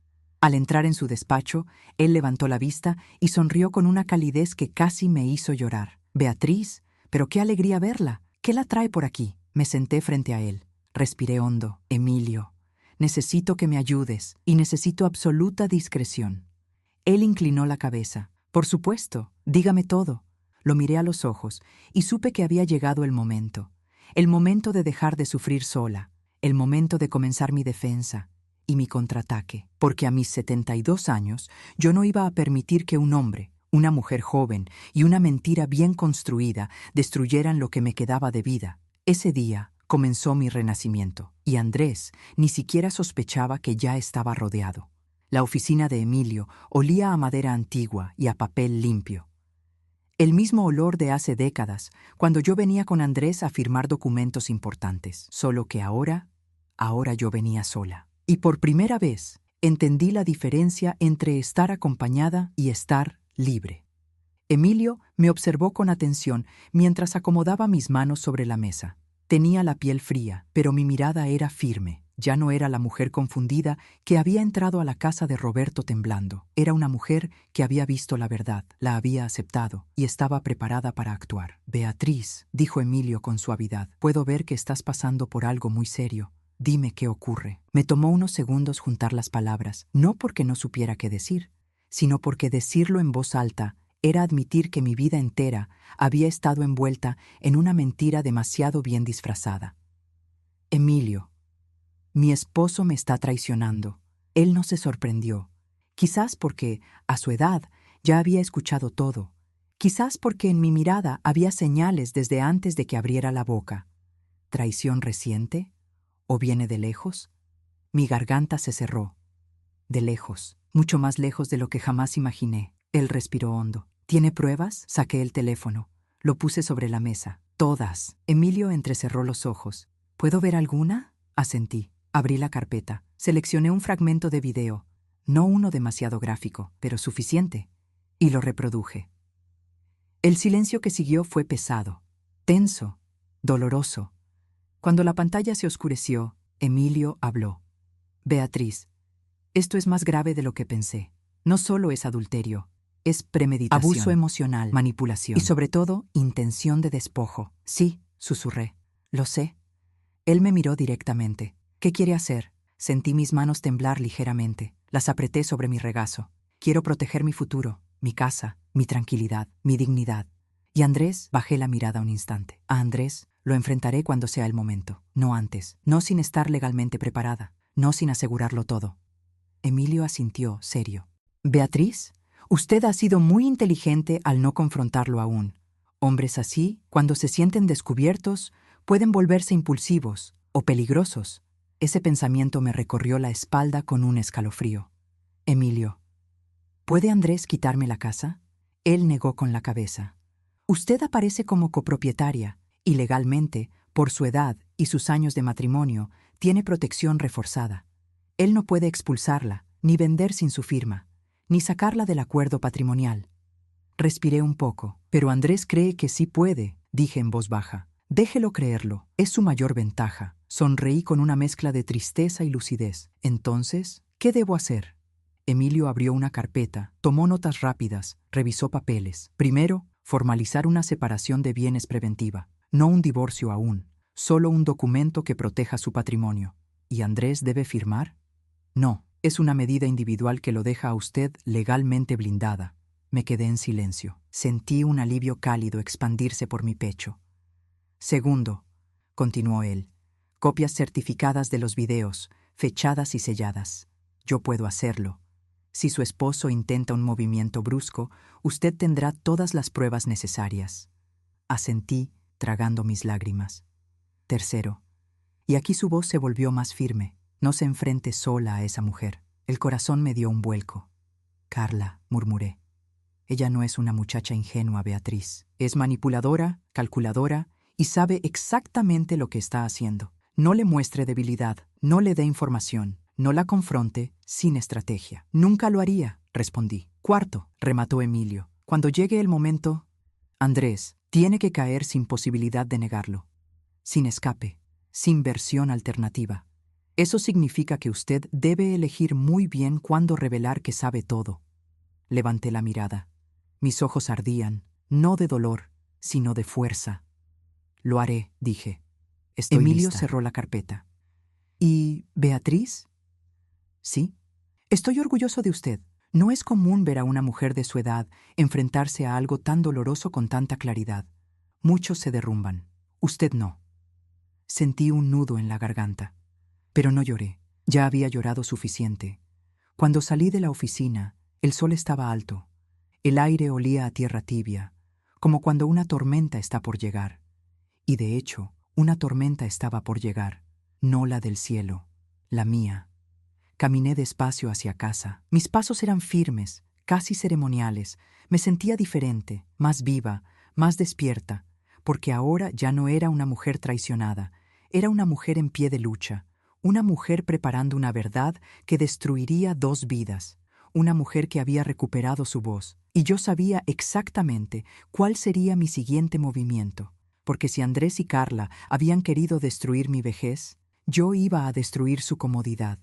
Al entrar en su despacho, él levantó la vista y sonrió con una calidez que casi me hizo llorar. «Beatriz, pero qué alegría verla. ¿Qué la trae por aquí?» Me senté frente a él. Respiré hondo. «Emilio, necesito que me ayudes y necesito absoluta discreción». Él inclinó la cabeza. «Por supuesto, dígame todo». Lo miré a los ojos y supe que había llegado el momento. El momento de dejar de sufrir sola. El momento de comenzar mi defensa y mi contraataque, porque a mis 72 años yo no iba a permitir que un hombre, una mujer joven y una mentira bien construida destruyeran lo que me quedaba de vida. Ese día comenzó mi renacimiento, y Andrés ni siquiera sospechaba que ya estaba rodeado. La oficina de Emilio olía a madera antigua y a papel limpio. El mismo olor de hace décadas, cuando yo venía con Andrés a firmar documentos importantes, solo que ahora yo venía sola. Y por primera vez entendí la diferencia entre estar acompañada y estar libre. Emilio me observó con atención mientras acomodaba mis manos sobre la mesa. Tenía la piel fría, pero mi mirada era firme. Ya no era la mujer confundida que había entrado a la casa de Roberto temblando. Era una mujer que había visto la verdad, la había aceptado y estaba preparada para actuar. «Beatriz», dijo Emilio con suavidad, «puedo ver que estás pasando por algo muy serio. Dime qué ocurre». Me tomó unos segundos juntar las palabras, no porque no supiera qué decir, sino porque decirlo en voz alta era admitir que mi vida entera había estado envuelta en una mentira demasiado bien disfrazada. «Emilio, mi esposo me está traicionando». Él no se sorprendió, quizás porque, a su edad, ya había escuchado todo, quizás porque en mi mirada había señales desde antes de que abriera la boca. ¿Traición reciente? ¿O viene de lejos? Mi garganta se cerró. De lejos, mucho más lejos de lo que jamás imaginé. Él respiró hondo. «¿Tiene pruebas?» Saqué el teléfono. Lo puse sobre la mesa. «Todas». Emilio entrecerró los ojos. «¿Puedo ver alguna?» Asentí. Abrí la carpeta. Seleccioné un fragmento de video. No uno demasiado gráfico, pero suficiente. Y lo reproduje. El silencio que siguió fue pesado, tenso, doloroso. Cuando la pantalla se oscureció, Emilio habló. «Beatriz, esto es más grave de lo que pensé. No solo es adulterio, es premeditación, abuso emocional, manipulación y sobre todo intención de despojo». «Sí», susurré. «Lo sé». Él me miró directamente. «¿Qué quiere hacer?» Sentí mis manos temblar ligeramente. Las apreté sobre mi regazo. «Quiero proteger mi futuro, mi casa, mi tranquilidad, mi dignidad». «¿Y Andrés?» Bajé la mirada un instante. «A Andrés lo enfrentaré cuando sea el momento, no antes, no sin estar legalmente preparada, no sin asegurarlo todo». Emilio asintió, serio. «Beatriz, usted ha sido muy inteligente al no confrontarlo aún. Hombres así, cuando se sienten descubiertos, Pueden volverse impulsivos o peligrosos. Ese pensamiento me recorrió la espalda con un escalofrío. Emilio, ¿puede Andrés quitarme la casa? Él negó con la cabeza. Usted aparece como copropietaria y legalmente, por su edad y sus años de matrimonio, tiene protección reforzada. Él no puede expulsarla, ni vender sin su firma, ni sacarla del acuerdo patrimonial. Respiré un poco, pero Andrés cree que sí puede, dije en voz baja. Déjelo creerlo, es su mayor ventaja. Sonreí con una mezcla de tristeza y lucidez. Entonces, ¿qué debo hacer? Emilio abrió una carpeta, tomó notas rápidas, revisó papeles. Primero, formalizar una separación de bienes preventiva. No un divorcio aún, solo un documento que proteja su patrimonio. ¿Y Andrés debe firmar? No, es una medida individual que lo deja a usted legalmente blindada. Me quedé en silencio. Sentí un alivio cálido expandirse por mi pecho. Segundo, continuó él, copias certificadas de los videos, fechadas y selladas. Yo puedo hacerlo. Si su esposo intenta un movimiento brusco, usted tendrá todas las pruebas necesarias. Asentí, tragando mis lágrimas. Tercero, y aquí su voz se volvió más firme. No se enfrente sola a esa mujer. El corazón me dio un vuelco. Carla, murmuré. Ella no es una muchacha ingenua, Beatriz. Es manipuladora, calculadora y sabe exactamente lo que está haciendo. No le muestre debilidad, no le dé información, no la confronte sin estrategia. Nunca lo haría, respondí. Cuarto, remató Emilio. Cuando llegue el momento, Andrés tiene que caer sin posibilidad de negarlo. Sin escape, sin versión alternativa. Eso significa que usted debe elegir muy bien cuándo revelar que sabe todo. Levanté la mirada. Mis ojos ardían, no de dolor, sino de fuerza. Lo haré, dije. Emilio lista. Cerró la carpeta. ¿Y Beatriz? Sí. Estoy orgulloso de usted. No es común ver a una mujer de su edad enfrentarse a algo tan doloroso con tanta claridad. Muchos se derrumban. Usted no. Sentí un nudo en la garganta. Pero no lloré. Ya había llorado suficiente. Cuando salí de la oficina, el sol estaba alto. El aire olía a tierra tibia, como cuando una tormenta está por llegar. Y de hecho, una tormenta estaba por llegar, no la del cielo, la mía. Caminé despacio hacia casa. Mis pasos eran firmes, casi ceremoniales. Me sentía diferente, más viva, más despierta, porque ahora ya no era una mujer traicionada, era una mujer en pie de lucha, una mujer preparando una verdad que destruiría 2 vidas, una mujer que había recuperado su voz, y yo sabía exactamente cuál sería mi siguiente movimiento, porque si Andrés y Carla habían querido destruir mi vejez, yo iba a destruir su comodidad.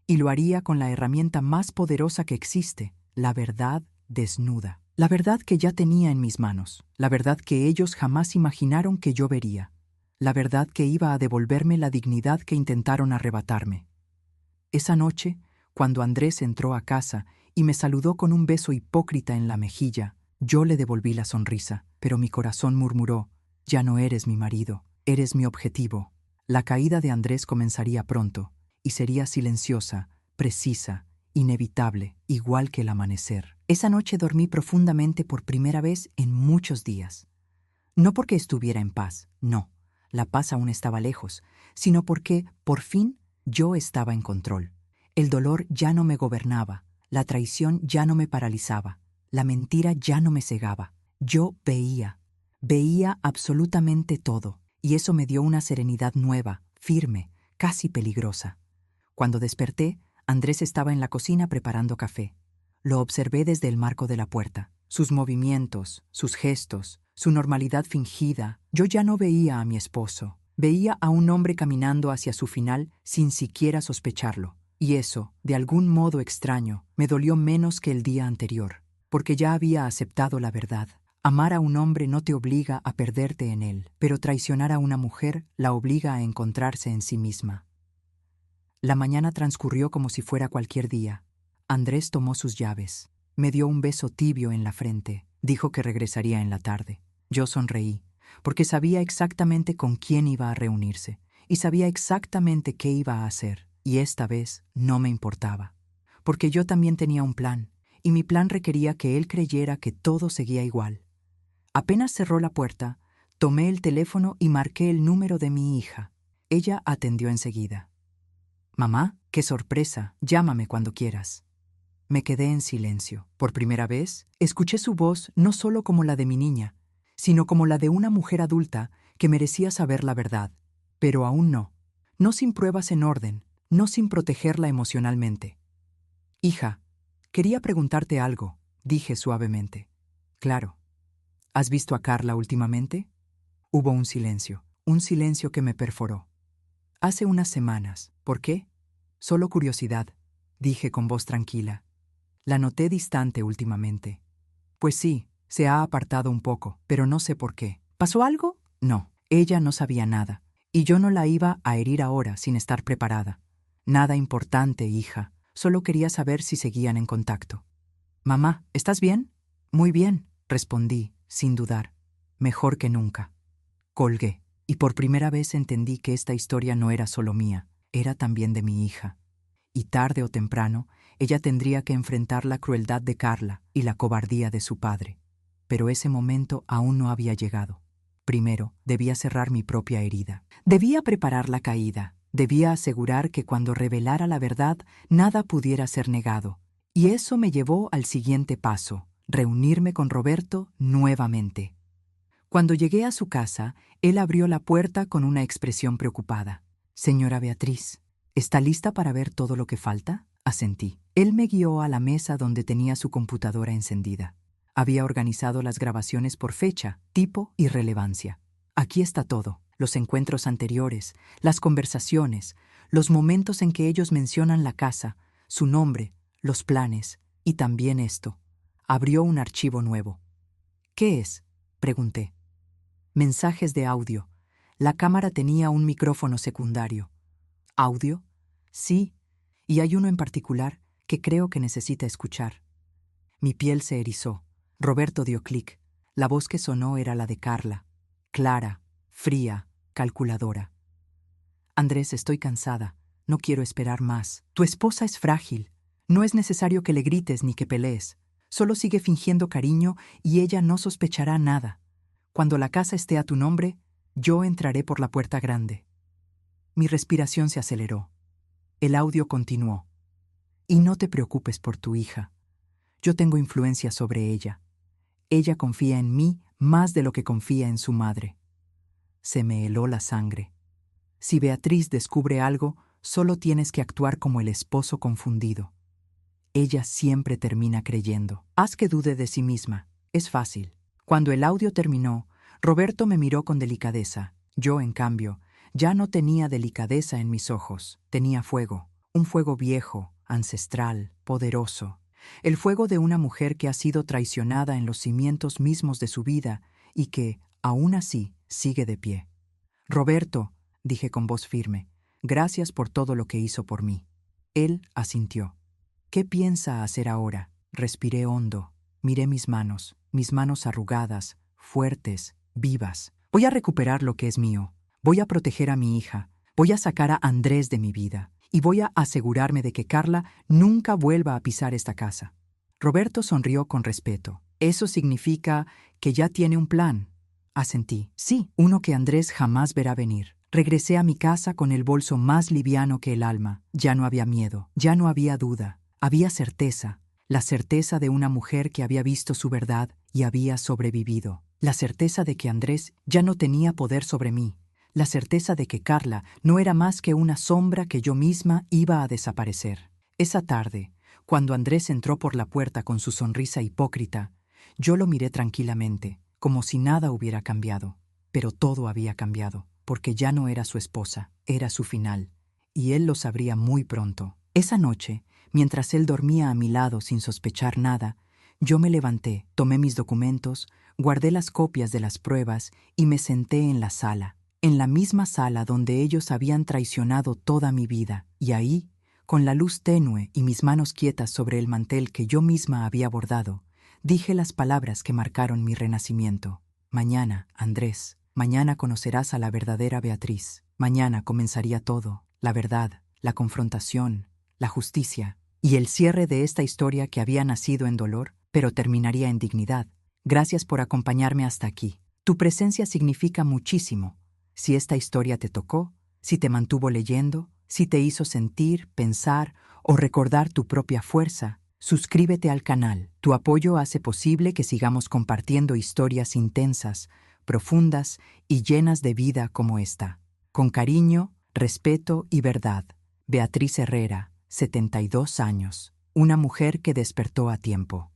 Y lo haría con la herramienta más poderosa que existe, la verdad desnuda. La verdad que ya tenía en mis manos, la verdad que ellos jamás imaginaron que yo vería, la verdad que iba a devolverme la dignidad que intentaron arrebatarme. Esa noche, cuando Andrés entró a casa y me saludó con un beso hipócrita en la mejilla, yo le devolví la sonrisa, pero mi corazón murmuró: ya no eres mi marido, eres mi objetivo. La caída de Andrés comenzaría pronto, y sería silenciosa, precisa, inevitable, igual que el amanecer. Esa noche dormí profundamente por primera vez en muchos días. No porque estuviera en paz, no, la paz aún estaba lejos, sino porque, por fin, yo estaba en control. El dolor ya no me gobernaba, la traición ya no me paralizaba, la mentira ya no me cegaba. Yo veía absolutamente todo, y eso me dio una serenidad nueva, firme, casi peligrosa. Cuando desperté, Andrés estaba en la cocina preparando café. Lo observé desde el marco de la puerta. Sus movimientos, sus gestos, su normalidad fingida. Yo ya no veía a mi esposo. Veía a un hombre caminando hacia su final sin siquiera sospecharlo. Y eso, de algún modo extraño, me dolió menos que el día anterior, porque ya había aceptado la verdad. Amar a un hombre no te obliga a perderte en él, pero traicionar a una mujer la obliga a encontrarse en sí misma. La mañana transcurrió como si fuera cualquier día. Andrés tomó sus llaves. Me dio un beso tibio en la frente. Dijo que regresaría en la tarde. Yo sonreí, porque sabía exactamente con quién iba a reunirse, y sabía exactamente qué iba a hacer. Y esta vez no me importaba, porque yo también tenía un plan, y mi plan requería que él creyera que todo seguía igual. Apenas cerró la puerta, Tomé el teléfono y marqué el número de mi hija. Ella atendió enseguida. «Mamá, qué sorpresa, llámame cuando quieras». Me quedé en silencio. Por primera vez, escuché su voz no solo como la de mi niña, sino como la de una mujer adulta que merecía saber la verdad. Pero aún no. No sin pruebas en orden, no sin protegerla emocionalmente. «Hija, quería preguntarte algo», dije suavemente. «Claro. ¿Has visto a Carla últimamente?» Hubo un silencio que me perforó. «Hace unas semanas. ¿Por qué?» «Solo curiosidad», dije con voz tranquila. «La noté distante últimamente». «Pues sí, se ha apartado un poco, pero no sé por qué». «¿Pasó algo?» No, ella no sabía nada, y yo no la iba a herir ahora sin estar preparada. «Nada importante, hija. Solo quería saber si seguían en contacto». «Mamá, ¿estás bien?» «Muy bien», respondí, sin dudar. «Mejor que nunca». Colgué, y por primera vez entendí que esta historia no era solo mía, era también de mi hija. Y tarde o temprano, ella tendría que enfrentar la crueldad de Carla y la cobardía de su padre. Pero ese momento aún no había llegado. Primero, debía cerrar mi propia herida. Debía preparar la caída. Debía asegurar que cuando revelara la verdad, nada pudiera ser negado. Y eso me llevó al siguiente paso, reunirme con Roberto nuevamente. Cuando llegué a su casa, él abrió la puerta con una expresión preocupada. «Señora Beatriz, ¿está lista para ver todo lo que falta?» Asentí. Él me guió a la mesa donde tenía su computadora encendida. Había organizado las grabaciones por fecha, tipo y relevancia. «Aquí está todo. Los encuentros anteriores, las conversaciones, los momentos en que ellos mencionan la casa, su nombre, los planes, y también esto». Abrió un archivo nuevo. «¿Qué es?», pregunté. «Mensajes de audio». La cámara tenía un micrófono secundario. «¿Audio?» «Sí, y hay uno en particular que creo que necesita escuchar». Mi piel se erizó. Roberto dio clic. La voz que sonó era la de Carla. Clara, fría, calculadora. «Andrés, estoy cansada. No quiero esperar más. Tu esposa es frágil. No es necesario que le grites ni que pelees. Solo sigue fingiendo cariño y ella no sospechará nada. Cuando la casa esté a tu nombre, yo entraré por la puerta grande». Mi respiración se aceleró. El audio continuó. «Y no te preocupes por tu hija. Yo tengo influencia sobre ella. Ella confía en mí más de lo que confía en su madre». Se me heló la sangre. «Si Beatriz descubre algo, solo tienes que actuar como el esposo confundido. Ella siempre termina creyendo. Haz que dude de sí misma. Es fácil». Cuando el audio terminó, Roberto me miró con delicadeza. Yo, en cambio, ya no tenía delicadeza en mis ojos. Tenía fuego. Un fuego viejo, ancestral, poderoso. El fuego de una mujer que ha sido traicionada en los cimientos mismos de su vida y que, aún así, sigue de pie. «Roberto», dije con voz firme, «gracias por todo lo que hizo por mí». Él asintió. «¿Qué piensa hacer ahora?». Respiré hondo. Miré mis manos arrugadas, fuertes, vivas. «Voy a recuperar lo que es mío. Voy a proteger a mi hija. Voy a sacar a Andrés de mi vida. Y voy a asegurarme de que Carla nunca vuelva a pisar esta casa». Roberto sonrió con respeto. «Eso significa que ya tiene un plan». Asentí. «Sí, uno que Andrés jamás verá venir». Regresé a mi casa con el bolso más liviano que el alma. Ya no había miedo, ya no había duda. Había certeza. La certeza de una mujer que había visto su verdad y había sobrevivido. La certeza de que Andrés ya no tenía poder sobre mí. La certeza de que Carla no era más que una sombra que yo misma iba a desaparecer. Esa tarde, cuando Andrés entró por la puerta con su sonrisa hipócrita, yo lo miré tranquilamente, como si nada hubiera cambiado. Pero todo había cambiado, porque ya no era su esposa, era su final, y él lo sabría muy pronto. Esa noche, mientras él dormía a mi lado sin sospechar nada, yo me levanté, tomé mis documentos, guardé las copias de las pruebas y me senté en la sala, en la misma sala donde ellos habían traicionado toda mi vida, y ahí, con la luz tenue y mis manos quietas sobre el mantel que yo misma había bordado, dije las palabras que marcaron mi renacimiento. «Mañana, Andrés, mañana conocerás a la verdadera Beatriz. Mañana comenzaría todo, la verdad, la confrontación, la justicia y el cierre de esta historia que había nacido en dolor, pero terminaría en dignidad. Gracias por acompañarme hasta aquí. Tu presencia significa muchísimo. Si esta historia te tocó, si te mantuvo leyendo, si te hizo sentir, pensar o recordar tu propia fuerza, suscríbete al canal. Tu apoyo hace posible que sigamos compartiendo historias intensas, profundas y llenas de vida como esta. Con cariño, respeto y verdad. Beatriz Herrera, 72 años, una mujer que despertó a tiempo.